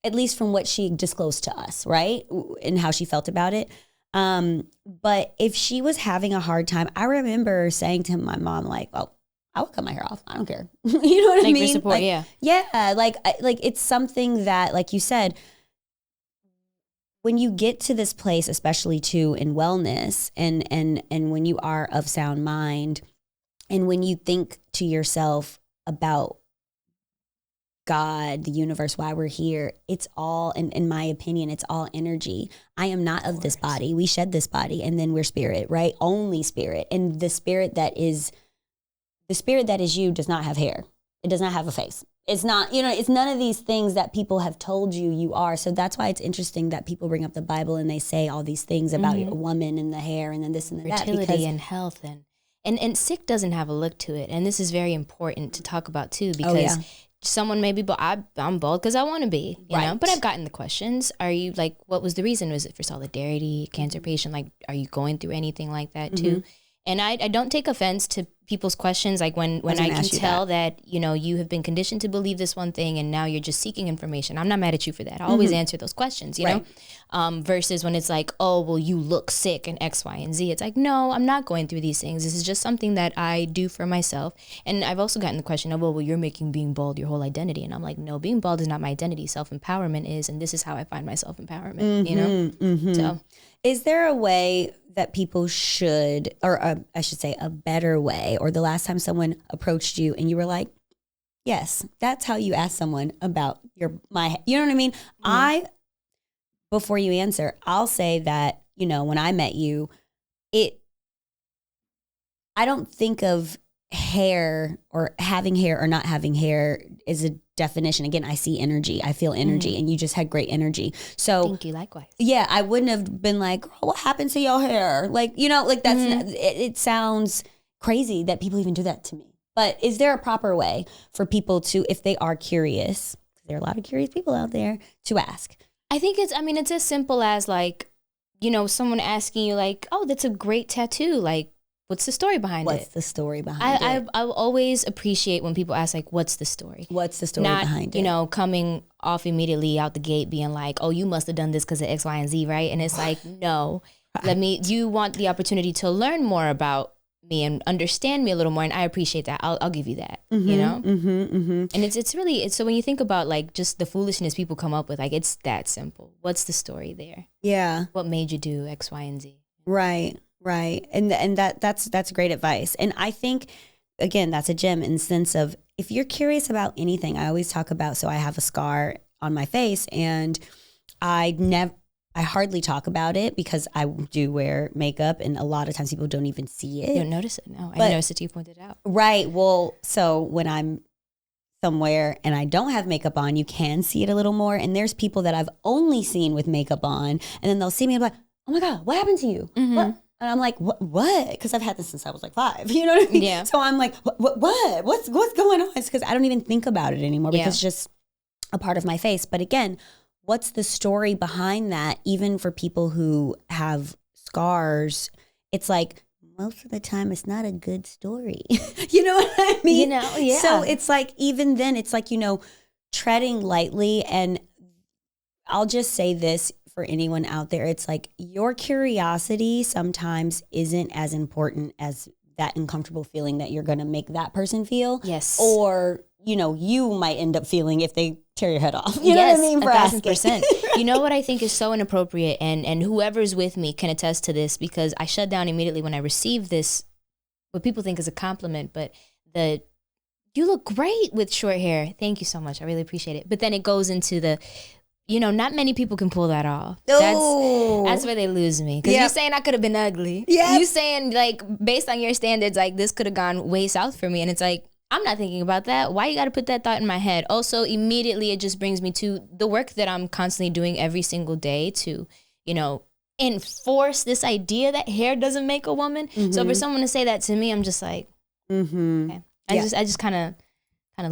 at least from what she disclosed to us, right? And how she felt about it. But if she was having a hard time, I remember saying to my mom, like, oh, I would cut my hair off. I don't care. You know what I mean? For support, like, yeah. Like it's something that, like you said, when you get to this place, especially too in wellness and when you are of sound mind, and when you think to yourself about God, the universe, why we're here, it's all, in my opinion, it's all energy. I am not of this body. We shed this body and then we're spirit, right? Only spirit. And the spirit that is you does not have hair. It does not have a face. It's not, you know, it's none of these things that people have told you are. So that's why it's interesting that people bring up the Bible and they say all these things about a woman and the hair and then this and that. Fertility and health and sick doesn't have a look to it. And this is very important to talk about too, because someone may be, I'm bald because I want to be, you know, but I've gotten the questions. Are you like, what was the reason? Was it for solidarity, cancer patient? Like, are you going through anything like that too? And I don't take offense to people's questions. Like when I can tell that, you know, you have been conditioned to believe this one thing and now you're just seeking information. I'm not mad at you for that. I always answer those questions, you know, versus when it's like, oh, well, you look sick and X, Y, and Z. It's like, no, I'm not going through these things. This is just something that I do for myself. And I've also gotten the question of, well, you're making being bald your whole identity. And I'm like, no, being bald is not my identity. Self-empowerment is. And this is how I find my self-empowerment, you know? So is there a way that people should, or I should say a better way, or the last time someone approached you and you were like, yes, that's how you ask someone about you know what I mean? Before you answer, I'll say that, you know, when I met you, I don't think of hair or having hair or not having hair is a definition. Again, I see energy. I feel energy, and you just had great energy. So thank you, likewise. Yeah, I wouldn't have been like, oh, what happened to your hair? Like, you know, like that's not, it sounds crazy that people even do that to me. But is there a proper way for people to, if they are curious, there are a lot of curious people out there, to ask? I think it's as simple as, like, you know, someone asking you like, oh, that's a great tattoo. Like, what's the story behind it? What's the story behind it? I always appreciate when people ask, like, what's the story? What's the story behind it? You know, coming off immediately out the gate being like, oh, you must have done this because of X, Y, and Z, right? And it's like, no. You want the opportunity to learn more about me and understand me a little more, and I appreciate that. I'll give you that, you know? And it's really, so when you think about like just the foolishness people come up with, like it's that simple. What's the story there? Yeah. What made you do X, Y, and Z? Right. And that's great advice. And I think, again, that's a gem in the sense of if you're curious about anything, I always talk about, so I have a scar on my face and I hardly talk about it because I do wear makeup and a lot of times people don't even see it. You don't notice it? No, I noticed it till you pointed it out. Right. Well, so when I'm somewhere and I don't have makeup on, you can see it a little more. And there's people that I've only seen with makeup on and then they'll see me and be like, oh my God, what happened to you? What? And I'm like, what? Because I've had this since I was like 5. You know what I mean? Yeah. So I'm like, what? What's going on? It's because I don't even think about it anymore because it's just a part of my face. But again, what's the story behind that? Even for people who have scars, it's like most of the time it's not a good story. You know what I mean? You know, yeah. So it's like, even then it's like, treading lightly. And I'll just say this for anyone out there. It's like your curiosity sometimes isn't as important as that uncomfortable feeling that you're going to make that person feel. Yes. Or, you might end up feeling if they tear your head off. You know what I mean? For 1,000%. You know what I think is so inappropriate, and whoever's with me can attest to this, because I shut down immediately when I received this, what people think is a compliment, but you look great with short hair. Thank you so much. I really appreciate it. But then it goes into the, not many people can pull that off. That's where they lose me. Because you're saying I could have been ugly. Yeah. You saying, like, based on your standards, like, this could have gone way south for me. And it's like, I'm not thinking about that. Why you got to put that thought in my head? Also, immediately, it just brings me to the work that I'm constantly doing every single day to, enforce this idea that hair doesn't make a woman. So for someone to say that to me, I'm just like, okay. I just kind of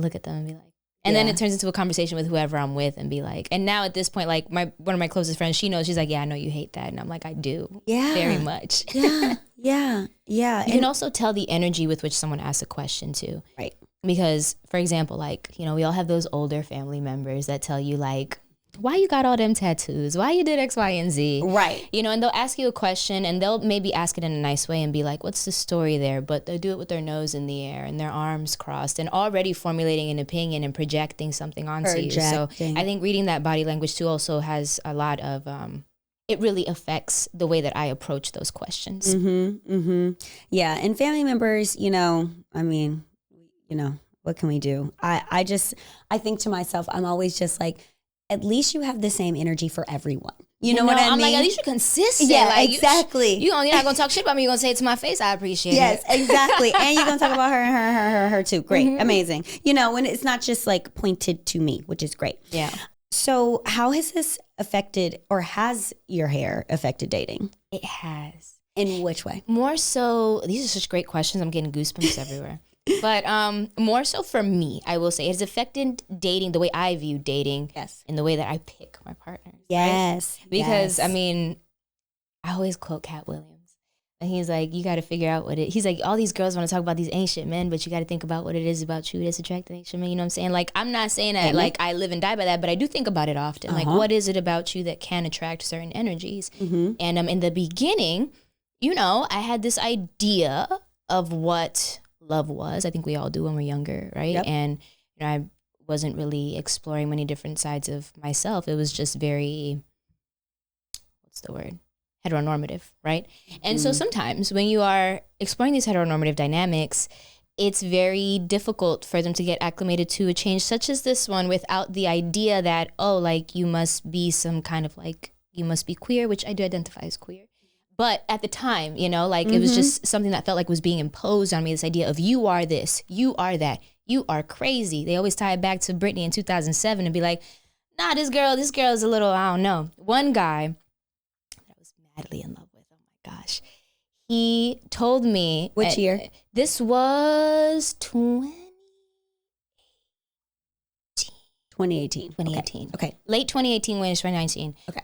look at them and be like, and then it turns into a conversation with whoever I'm with and be like, and now at this point, like one of my closest friends, she knows, she's like, yeah, I know you hate that. And I'm like, I do. Yeah. Very much. Yeah. You can also tell the energy with which someone asks a question too. Right. Because, for example, like, we all have those older family members that tell you like, why you got all them tattoos? Why you did X, Y, and Z? Right. And they'll ask you a question and they'll maybe ask it in a nice way and be like, what's the story there? But they'll do it with their nose in the air and their arms crossed and already formulating an opinion and projecting something onto you. So I think reading that body language too also has a lot of, it really affects the way that I approach those questions. Yeah. And family members, what can we do? I think to myself, I'm always just like, at least you have the same energy for everyone. You know what I mean? I'm like, at least you're consistent. Yeah, like, exactly. You're not going to talk shit about me. You're going to say it to my face. I appreciate it. Yes, exactly. And you're going to talk about her and her too. Great. Amazing. When it's not just like pointed to me, which is great. Yeah. So how has this affected, or has your hair affected dating? It has. In which way? More so, these are such great questions. I'm getting goosebumps everywhere. But more so for me, I will say, it has affected dating, the way I view dating, in the way that I pick my partners. Yes. Right? Because, I always quote Cat Williams. And he's like, you got to figure out he's like, all these girls want to talk about these ancient men, but you got to think about what it is about you that's attractive ancient men. You know what I'm saying? Like, I'm not saying that, like, I live and die by that, but I do think about it often. Like, what is it about you that can attract certain energies? And in the beginning, I had this idea of what love was. I think we all do when we're younger, right? Yep. And I wasn't really exploring many different sides of myself. It was just very, what's the word? Heteronormative, right? And so sometimes when you are exploring these heteronormative dynamics, it's very difficult for them to get acclimated to a change such as this one without the idea that, you must be some kind of you must be queer, which I do identify as queer. But at the time, it was just something that felt like was being imposed on me, this idea of you are this, you are that, you are crazy. They always tie it back to Britney in 2007 and be like, nah, this girl is a little, I don't know. One guy that I was madly in love with, oh my gosh, he told me. Which year? This was 2018. 2018. Okay. Late 2018, when it's 2019. Okay.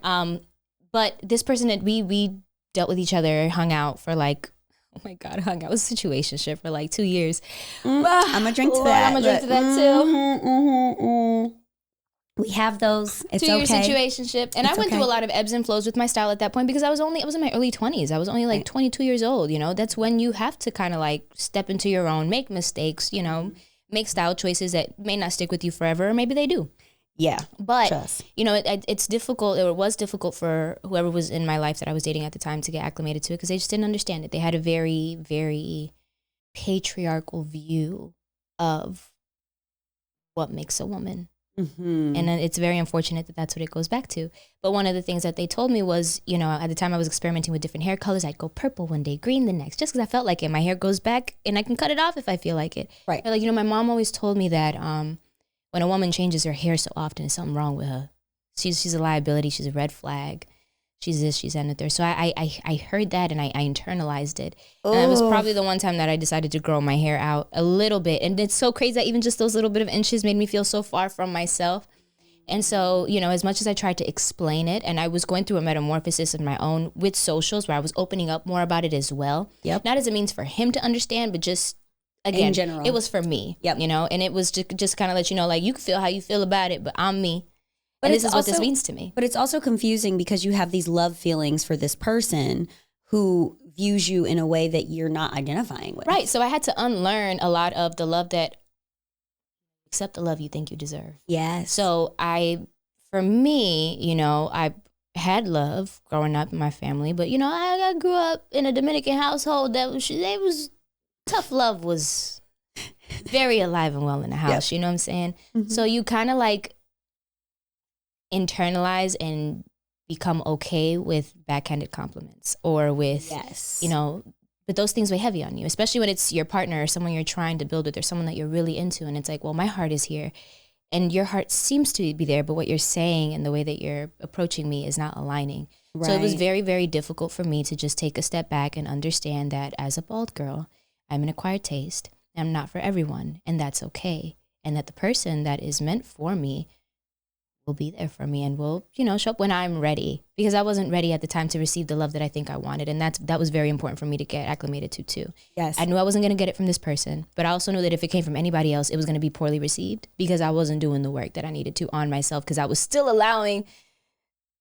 But this person that we dealt with each other, hung out for hung out, was a situationship for 2 years. I'm gonna drink to that. I'm gonna drink to that too. We have those. It's 2-year okay. situationship. And I went through a lot of ebbs and flows with my style at that point because I was in my early 20s. I was only like 22 years old, you know. That's when you have to kind of like step into your own, make mistakes, you know, make style choices that may not stick with you forever, or maybe they do. Yeah. But, you know, it's difficult. It was difficult for whoever was in my life that I was dating at the time to get acclimated to it because they just didn't understand it. They had a very, very patriarchal view of what makes a woman. Mm-hmm. And it's very unfortunate that that's what it goes back to. But one of the things that they told me was, you know, at the time I was experimenting with different hair colors. I'd go purple one day, green the next, just because I felt like it. My hair goes back and I can cut it off if I feel like it. Right. Like, you know, my mom always told me that when a woman changes her hair so often, there's something wrong with her. She's a liability. She's a red flag. She's this, she's that, and the third. So I heard that and I internalized it. And that was probably the one time that I decided to grow my hair out a little bit. And it's so crazy that even just those little bit of inches made me feel so far from myself. And so, you know, as much as I tried to explain it, and I was going through a metamorphosis of my own with socials where I was opening up more about it as well. Yep. Not as a means for him to understand, but just, again, in general, it was for me. Yep. You know, and it was just kind of let you know, like, you can feel how you feel about it, but I'm me. But this is what this means to me. But it's also confusing because you have these love feelings for this person who views you in a way that you're not identifying with. Right. So I had to unlearn a lot of the love that, accept the love you think you deserve. Yes. So for me, you know, I had love growing up in my family, but, you know, I grew up in a Dominican household that was tough love was very alive and well in the house. Yep. You know what I'm saying? Mm-hmm. So you kind of like internalize and become okay with backhanded compliments or with, you know, but those things weigh heavy on you, especially when it's your partner or someone you're trying to build with or someone that you're really into. And it's like, well, my heart is here and your heart seems to be there, but what you're saying and the way that you're approaching me is not aligning. Right. So it was very, very difficult for me to just take a step back and understand that as a bald girl, I'm an acquired taste. I'm not for everyone, and that's okay. And that the person that is meant for me will be there for me and will, you know, show up when I'm ready, because I wasn't ready at the time to receive the love that I think I wanted. And that was very important for me to get acclimated to too. Yes. I knew I wasn't going to get it from this person, but I also knew that if it came from anybody else, it was going to be poorly received because I wasn't doing the work that I needed to on myself because I was still allowing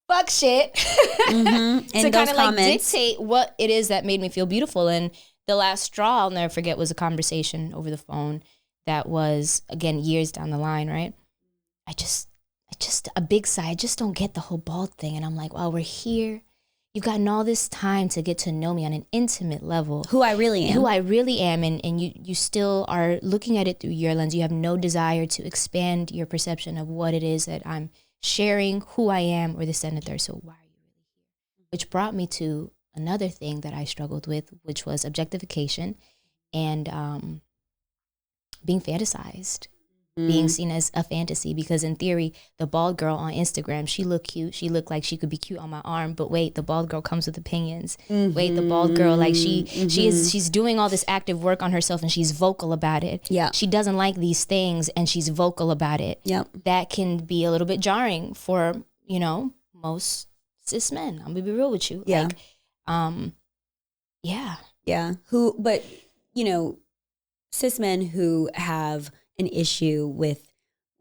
fuck shit to kind of like dictate what it is that made me feel beautiful. And the last straw I'll never forget was a conversation over the phone that was, again, years down the line, right? I just a big sigh. I just don't get the whole bald thing. And I'm like, well, we're here. You've gotten all this time to get to know me on an intimate level. Who I really am. And you still are looking at it through your lens. You have no desire to expand your perception of what it is that I'm sharing, who I am, or this and the third. So why are you really here? Which brought me to another thing that I struggled with, which was objectification and being fantasized. Being seen as a fantasy, because in theory, the bald girl on Instagram, she looked cute. She looked like she could be cute on my arm, but wait, the bald girl comes with opinions. Mm-hmm. Wait, the bald girl, like she's doing all this active work on herself and she's vocal about it. Yeah. She doesn't like these things and she's vocal about it. Yep. That can be a little bit jarring for, you know, most cis men. I'm gonna be real with you. Yeah. Like, yeah. Yeah. But you know, cis men who have an issue with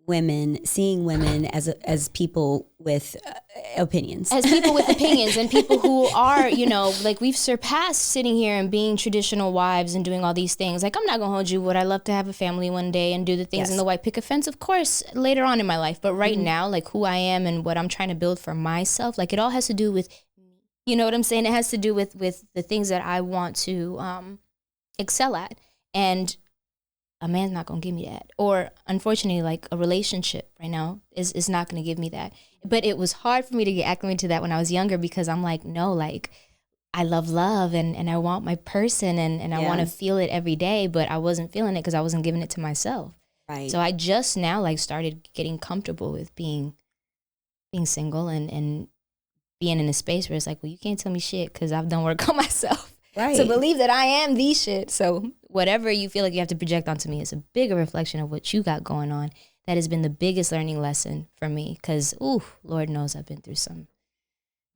women, seeing women as people with opinions. As people with opinions and people who are, you know, like we've surpassed sitting here and being traditional wives and doing all these things. Like, I'm not going to hold you. Would I love to have a family one day and do the things in the white picket fence? Of course, later on in my life. But right now, like who I am and what I'm trying to build for myself, like it all has to do with, you know what I'm saying? It has to do with the things that I want to excel at. And a man's not going to give me that. Or unfortunately, like a relationship right now is not going to give me that. But it was hard for me to get acclimated to that when I was younger, because I'm like, no, like I love and I want my person and I want to feel it every day, but I wasn't feeling it because I wasn't giving it to myself. Right. So I just now like started getting comfortable with being single and being in a space where it's like, well, you can't tell me shit because I've done work on myself. Right. To believe that I am the shit. So whatever you feel like you have to project onto me is a bigger reflection of what you got going on. That has been the biggest learning lesson for me. Because, Lord knows I've been through some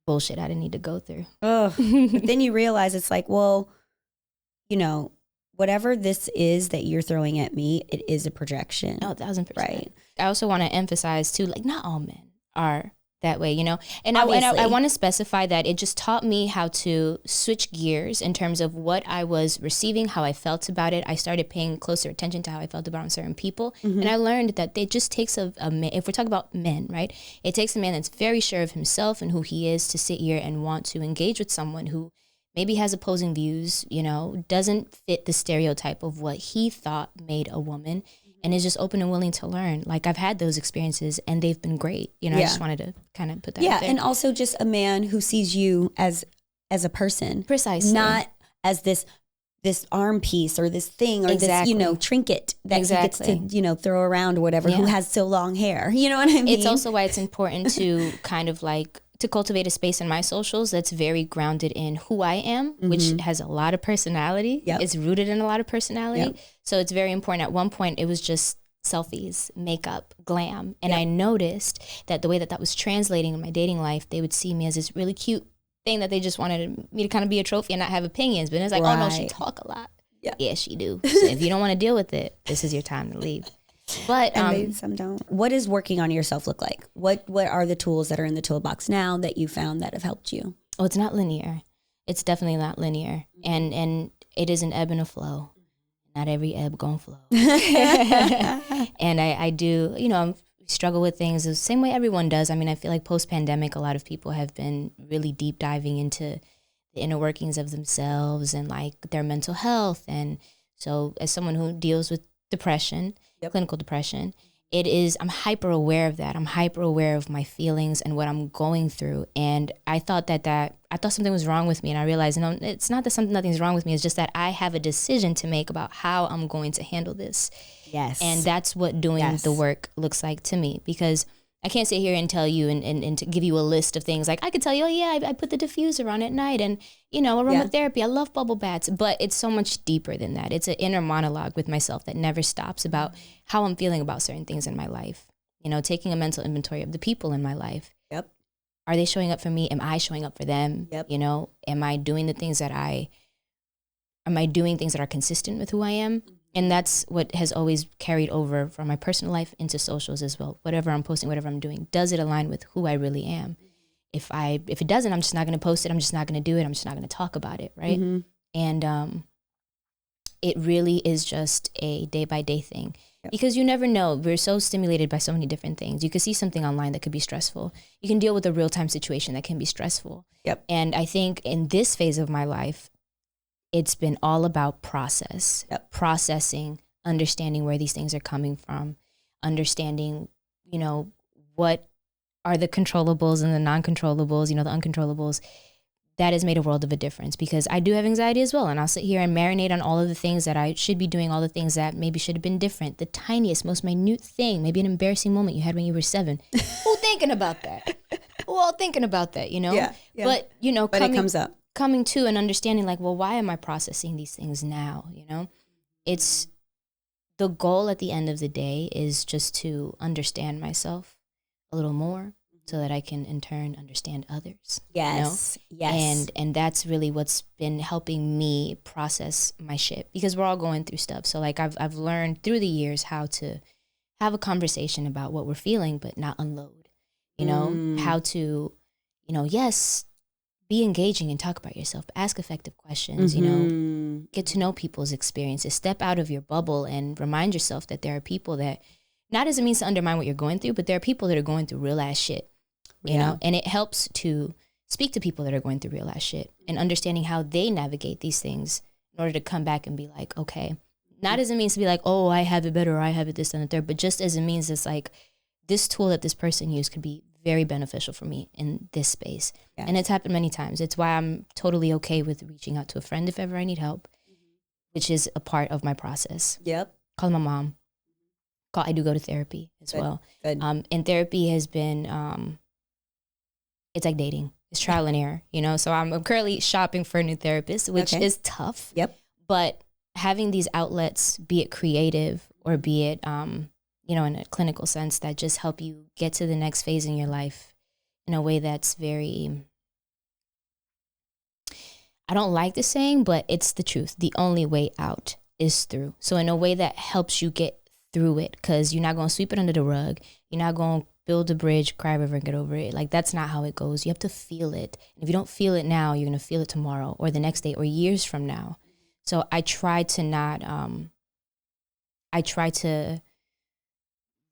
bullshit I didn't need to go through. Oh, but then you realize it's like, well, you know, whatever this is that you're throwing at me, it is a projection. Oh, 1,000%. Right. I also want to emphasize too, like not all men are that way, you know? And I want to specify that it just taught me how to switch gears in terms of what I was receiving, how I felt about it. I started paying closer attention to how I felt about certain people. And I learned that it just takes a man, if we're talking about men, right? It takes a man that's very sure of himself and who he is to sit here and want to engage with someone who maybe has opposing views, you know, doesn't fit the stereotype of what he thought made a woman, and is just open and willing to learn. Like I've had those experiences and they've been great. You know, I just wanted to kind of put that out there. And also just a man who sees you as a person. Precisely. Not as this arm piece or this thing or this, you know, trinket that he gets to, you know, throw around or whatever, who has so long hair. You know what I mean? It's also why it's important to kind of like to cultivate a space in my socials that's very grounded in who I am, which has a lot of personality. It's rooted in a lot of personality. So it's very important. At one point, it was just selfies, makeup, glam. And I noticed that the way that was translating in my dating life, they would see me as this really cute thing that they just wanted me to kind of be a trophy and not have opinions. But it's like, oh no, she talk a lot. Yeah, she do. So if you don't want to deal with it, this is your time to leave. But and some don't. What does working on yourself look like? What are the tools that are in the toolbox now that you found that have helped you? Oh, it's not linear. It's definitely not linear. And it is an ebb and a flow. Not every ebb gonna flow. And I do, you know, I struggle with things the same way everyone does. I mean, I feel like post-pandemic, a lot of people have been really deep diving into the inner workings of themselves and like their mental health. And so as someone who deals with depression, clinical depression, I'm hyper aware of that. I'm hyper aware of my feelings and what I'm going through. And I thought I thought something was wrong with me. And I realized, no, it's not that nothing's wrong with me. It's just that I have a decision to make about how I'm going to handle this. Yes. And that's what doing the work looks like to me, because I can't sit here and tell you and to give you a list of things. Like I could tell you, oh yeah, I put the diffuser on at night and, you know, aromatherapy. I love bubble baths, but it's so much deeper than that. It's an inner monologue with myself that never stops about how I'm feeling about certain things in my life. You know, taking a mental inventory of the people in my life. Yep. Are they showing up for me? Am I showing up for them? Yep. You know, am I doing things that are consistent with who I am? And that's what has always carried over from my personal life into socials as well. Whatever I'm posting, whatever I'm doing, does it align with who I really am? If it doesn't, I'm just not going to post it. I'm just not going to do it. I'm just not going to talk about it, right? And it really is just a day-by-day thing. Because you never know. We're so stimulated by so many different things. You could see something online that could be stressful. You can deal with a real-time situation that can be stressful. And I think in this phase of my life, it's been all about processing, understanding where these things are coming from, understanding, you know, what are the controllables and the non-controllables, you know, the uncontrollables. That has made a world of a difference, because I do have anxiety as well. And I'll sit here and marinate on all of the things that I should be doing, all the things that maybe should have been different. The tiniest, most minute thing, maybe an embarrassing moment you had when you were 7. Who thinking about that? Who all thinking about that, you know? Yeah. But, you know, it comes up. Coming to and understanding like, well, why am I processing these things now? You know, it's the goal at the end of the day is just to understand myself a little more so that I can in turn understand others. Yes. You know? Yes. And that's really what's been helping me process my shit, because we're all going through stuff. So like I've learned through the years how to have a conversation about what we're feeling, but not unload, you know, how to, you know, yes, be engaging and talk about yourself. Ask effective questions, you know, get to know people's experiences. Step out of your bubble and remind yourself that there are people that, not as a means to undermine what you're going through, but there are people that are going through real ass shit, you know? And it helps to speak to people that are going through real ass shit and understanding how they navigate these things in order to come back and be like, okay, not as a means to be like, oh, I have it better or I have it this and the third, but just as a means that's like, this tool that this person used could be very beneficial for me in this space. Yeah. And it's happened many times. It's why I'm totally okay with reaching out to a friend if ever I need help, which is a part of my process. Call my mom. I do go to therapy as well. And therapy has been, it's like dating. It's trial and error, you know? So I'm currently shopping for a new therapist, which is tough. But having these outlets, be it creative or be it, you know, in a clinical sense, that just help you get to the next phase in your life in a way that's very, I don't like the saying, but it's the truth, the only way out is through. So in a way that helps you get through it, because you're not going to sweep it under the rug. You're not going to build a bridge, cry river, and get over it. Like, that's not how it goes. You have to feel it. And if you don't feel it now, you're going to feel it tomorrow or the next day or years from now. So I try to not, I try to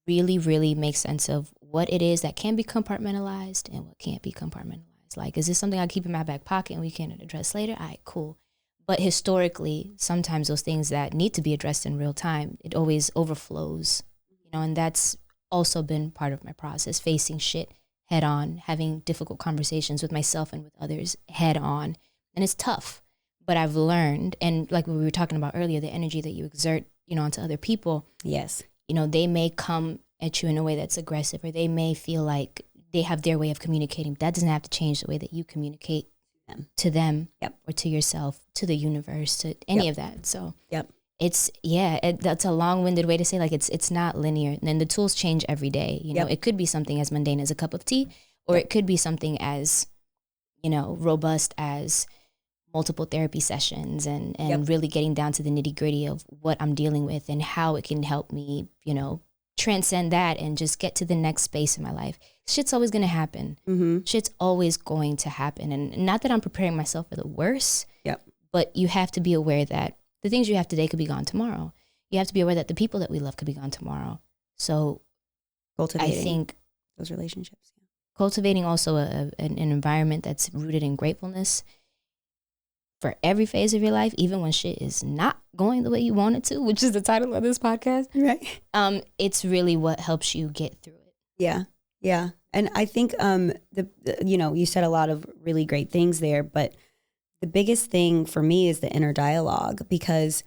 really, really make sense of what it is that can be compartmentalized and what can't be compartmentalized. Like, is this something I keep in my back pocket and we can address later? All right, cool. But historically, sometimes those things that need to be addressed in real time, it always overflows, you know, and that's also been part of my process, facing shit head on, having difficult conversations with myself and with others head on. And it's tough, but I've learned, and like we were talking about earlier, the energy that you exert, you know, onto other people. Yes. You know, they may come at you in a way that's aggressive, or they may feel like they have their way of communicating. That doesn't have to change the way that you communicate to them, yep, or to yourself, to the universe, to any of that. So yep, it's, that's a long-winded way to say, like, it's not linear. And then the tools change every day. You know, it could be something as mundane as a cup of tea, or it could be something as, you know, robust as multiple therapy sessions and really getting down to the nitty-gritty of what I'm dealing with and how it can help me, you know, transcend that and just get to the next space in my life. Shit's always going to happen. Mm-hmm. Shit's always going to happen. And not that I'm preparing myself for the worst, but you have to be aware that the things you have today could be gone tomorrow. You have to be aware that the people that we love could be gone tomorrow. So cultivating, I think, those relationships. Cultivating also an environment that's rooted in gratefulness for every phase of your life, even when shit is not going the way you want it to, which is the title of this podcast. Right. It's really what helps you get through it. Yeah. Yeah. And I think the you know, you said a lot of really great things there, but the biggest thing for me is the inner dialogue, because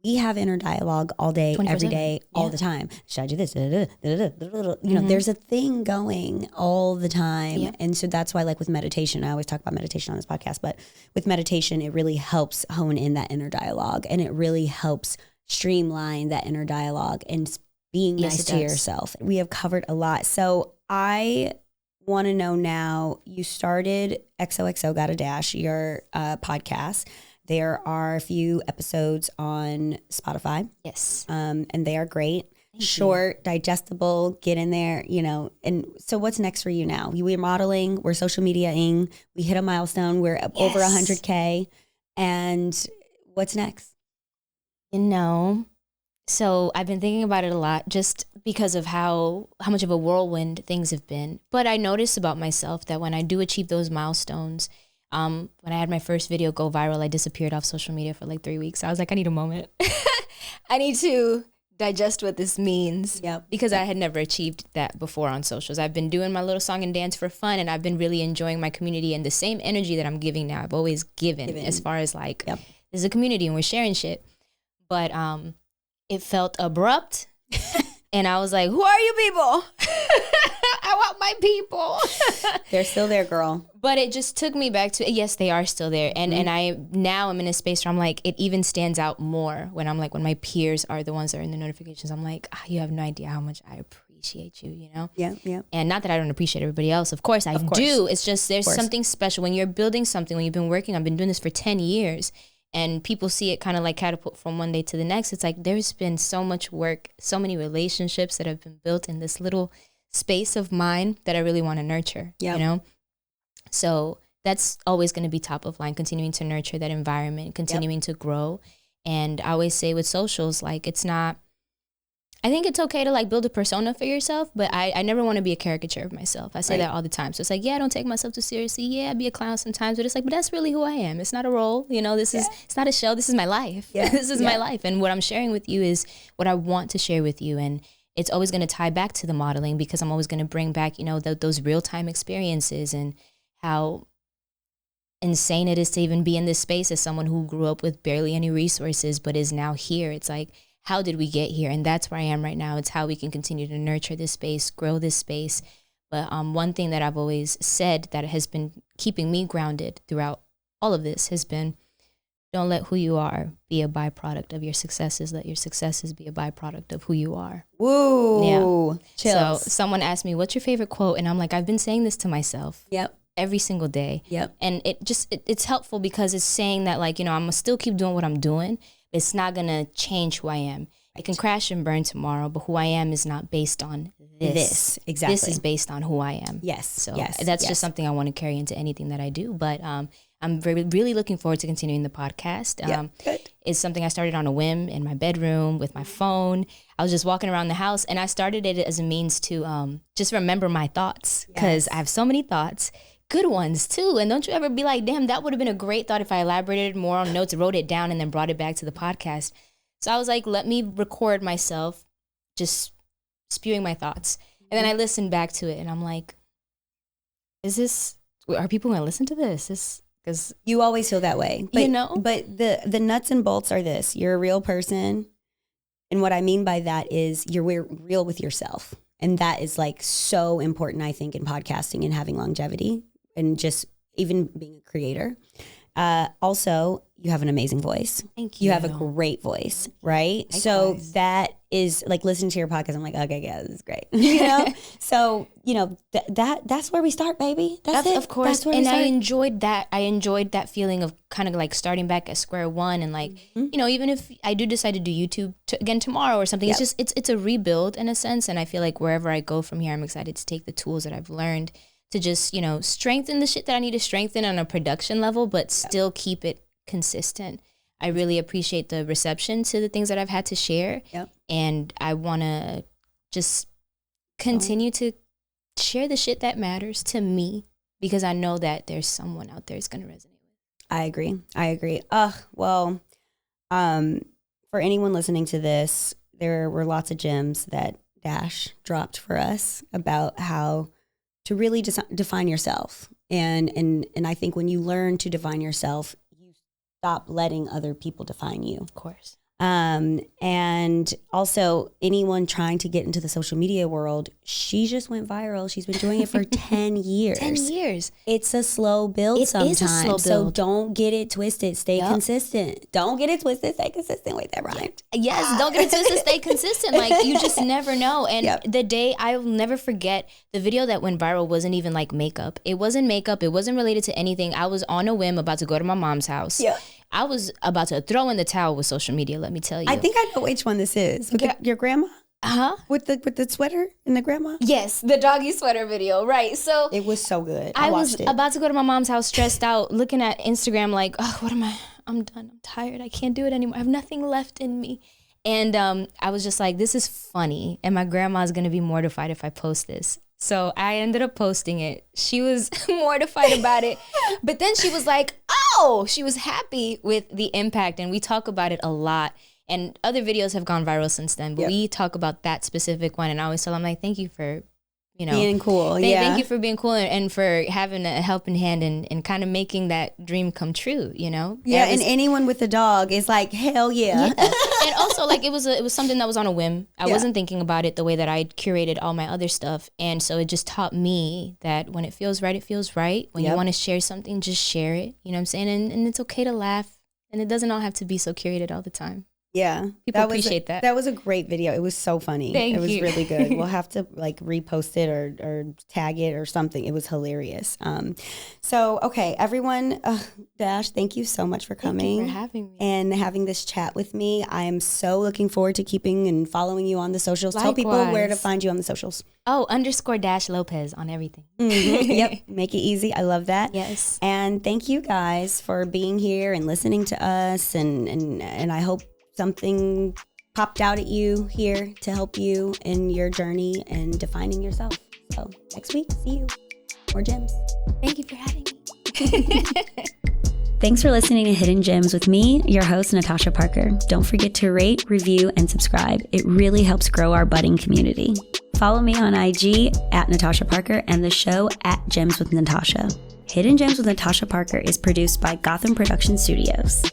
we have inner dialogue all day, every day, all the time. Should I do this? You know, there's a thing going all the time. Yeah. And so that's why, like with meditation, I always talk about meditation on this podcast, but with meditation, it really helps hone in that inner dialogue, and it really helps streamline that inner dialogue and being nice to yourself. We have covered a lot. So I want to know now, you started XOXO Gottadash, your podcast. There are a few episodes on Spotify. Yes. And they are great. Thank Short, you. digestible, get in there, you know. And so what's next for you now? We're modeling, we're social mediaing, we hit a milestone, we're over 100K. And what's next? You know, so I've been thinking about it a lot, just because of how much of a whirlwind things have been. But I noticed about myself that when I do achieve those milestones, when I had my first video go viral, I disappeared off social media for like 3 weeks. I was like, I need a moment. I need to digest what this means. Yep. Because I had never achieved that before on socials. I've been doing my little song and dance for fun, and I've been really enjoying my community, and the same energy that I'm giving now, I've always given as far as like, there's a community and we're sharing shit. But it felt abrupt. And I was like, who are you people? I want my people. They're still there, girl. But it just took me back to, yes, they are still there. And and I'm in a space where I'm like, it even stands out more when I'm like, when my peers are the ones that are in the notifications, I'm like, you have no idea how much I appreciate you, you know? Yeah, yeah. And not that I don't appreciate everybody else. Of course I do. It's just, there's something special when you're building something, when you've been working, I've been doing this for 10 years. And people see it kind of like catapult from one day to the next. It's like, there's been so much work, so many relationships that have been built in this little space of mine that I really want to nurture, you know? So that's always going to be top of line, continuing to nurture that environment, continuing to grow. And I always say with socials, like, it's not, I think it's okay to like build a persona for yourself, but I never want to be a caricature of myself. I say that all the time. So it's like, I don't take myself too seriously. Yeah, I be a clown sometimes, but it's like, but that's really who I am. It's not a role. You know, this is, it's not a show. This is my life. Yeah. This is my life. And what I'm sharing with you is what I want to share with you. And it's always going to tie back to the modeling, because I'm always going to bring back, you know, those real-time experiences and how insane it is to even be in this space as someone who grew up with barely any resources, but is now here. It's like, how did we get here? And that's where I am right now. It's how we can continue to nurture this space, grow this space. But one thing that I've always said that has been keeping me grounded throughout all of this has been, don't let who you are be a byproduct of your successes. Let your successes be a byproduct of who you are. Woo. Yeah. Chills. So someone asked me, what's your favorite quote? And I'm like, I've been saying this to myself. Every single day. And it's helpful because it's saying that, like, you know, I'm gonna still keep doing what I'm doing, it's not going to change who I am. I can crash and burn tomorrow, but who I am is not based on this. Exactly. This is based on who I am. Yes. So yes. that's just something I want to carry into anything that I do. But I'm really looking forward to continuing the podcast. Good. It's something I started on a whim in my bedroom with my phone. I was just walking around the house, and I started it as a means to just remember my thoughts, because I have so many thoughts. Good ones too. And don't you ever be like, damn, that would have been a great thought if I elaborated more on notes, wrote it down, and then brought it back to the podcast. So I was like, let me record myself just spewing my thoughts. And then I listened back to it, and I'm like, are people going to listen to this? Because you always feel that way. But, you know? But the nuts and bolts are this. You're a real person. And what I mean by that is you're real with yourself. And that is like so important, I think, in podcasting and having longevity and just even being a creator. Also, you have an amazing voice. Thank you. You have a great voice, right? Likewise. So that is like listening to your podcast. I'm like, okay, yeah, this is great. You know? So, you know, that's where we start, baby. That's it. Of course. That's where and we start. I enjoyed that feeling of kind of like starting back at square one, and like, you know, even if I do decide to do YouTube again tomorrow or something, it's just, it's a rebuild in a sense. And I feel like wherever I go from here, I'm excited to take the tools that I've learned to just, you know, strengthen the shit that I need to strengthen on a production level, but still keep it consistent. I really appreciate the reception to the things that I've had to share. And I want to just continue to share the shit that matters to me, because I know that there's someone out there who's going to resonate with. I agree. Well, for anyone listening to this, there were lots of gems that Dash dropped for us about how to really define yourself. And I think when you learn to define yourself, you stop letting other people define you. Of course. And also anyone trying to get into the social media world, she just went viral. She's been doing it for 10 years. 10 years. It's a slow build sometimes. Is a slow build. So don't get it twisted. Stay consistent. Don't get it twisted. Stay consistent. Wait, that rhymed. Yes, don't get it twisted. Stay consistent. Like, you just never know. And the day, I'll never forget, the video that went viral wasn't even like makeup. It wasn't makeup. It wasn't related to anything. I was on a whim about to go to my mom's house. Yeah. I was about to throw in the towel with social media, let me tell you. I think I know which one this is. With your grandma? Uh-huh. With the sweater and the grandma? Yes, the doggy sweater video, right. So it was so good. I was about to go to my mom's house stressed out, looking at Instagram like, oh, what am I? I'm done. I'm tired. I can't do it anymore. I have nothing left in me. And I was just like, this is funny. And my grandma's going to be mortified if I post this. So I ended up posting it. She was mortified about it. But then she was like, oh, she was happy with the impact. And we talk about it a lot. And other videos have gone viral since then. But we talk about that specific one. And I always tell them, like, thank you for, you know, being cool. Thank you for being cool and for having a helping hand and kind of making that dream come true, you know? Yeah, and anyone with a dog is like, hell yeah. And also, like, it was something that was on a whim. I wasn't thinking about it the way that I curated all my other stuff. And so it just taught me that when it feels right, it feels right. When you want to share something, just share it. You know what I'm saying? And it's okay to laugh. And it doesn't all have to be so curated all the time. Yeah. People appreciate that. That was a great video. It was so funny. Thank you. It was really good. We'll have to like repost it or tag it or something. It was hilarious. So, okay, everyone, Dash, thank you so much for coming. Thank you for having me. And having this chat with me. I am so looking forward to keeping and following you on the socials. Likewise. Tell people where to find you on the socials. Oh, _ Dash Lopez on everything. Mm-hmm. Yep. Make it easy. I love that. Yes. And thank you guys for being here and listening to us. And I hope something popped out at you here to help you in your journey and defining yourself. So next week, see you. More gems. Thank you for having me. Thanks for listening to Hidden Gems with me, your host, Natasha Parker. Don't forget to rate, review, and subscribe. It really helps grow our budding community. Follow me on IG at Natasha Parker and the show at Gems with Natasha. Hidden Gems with Natasha Parker is produced by Gotham Production Studios.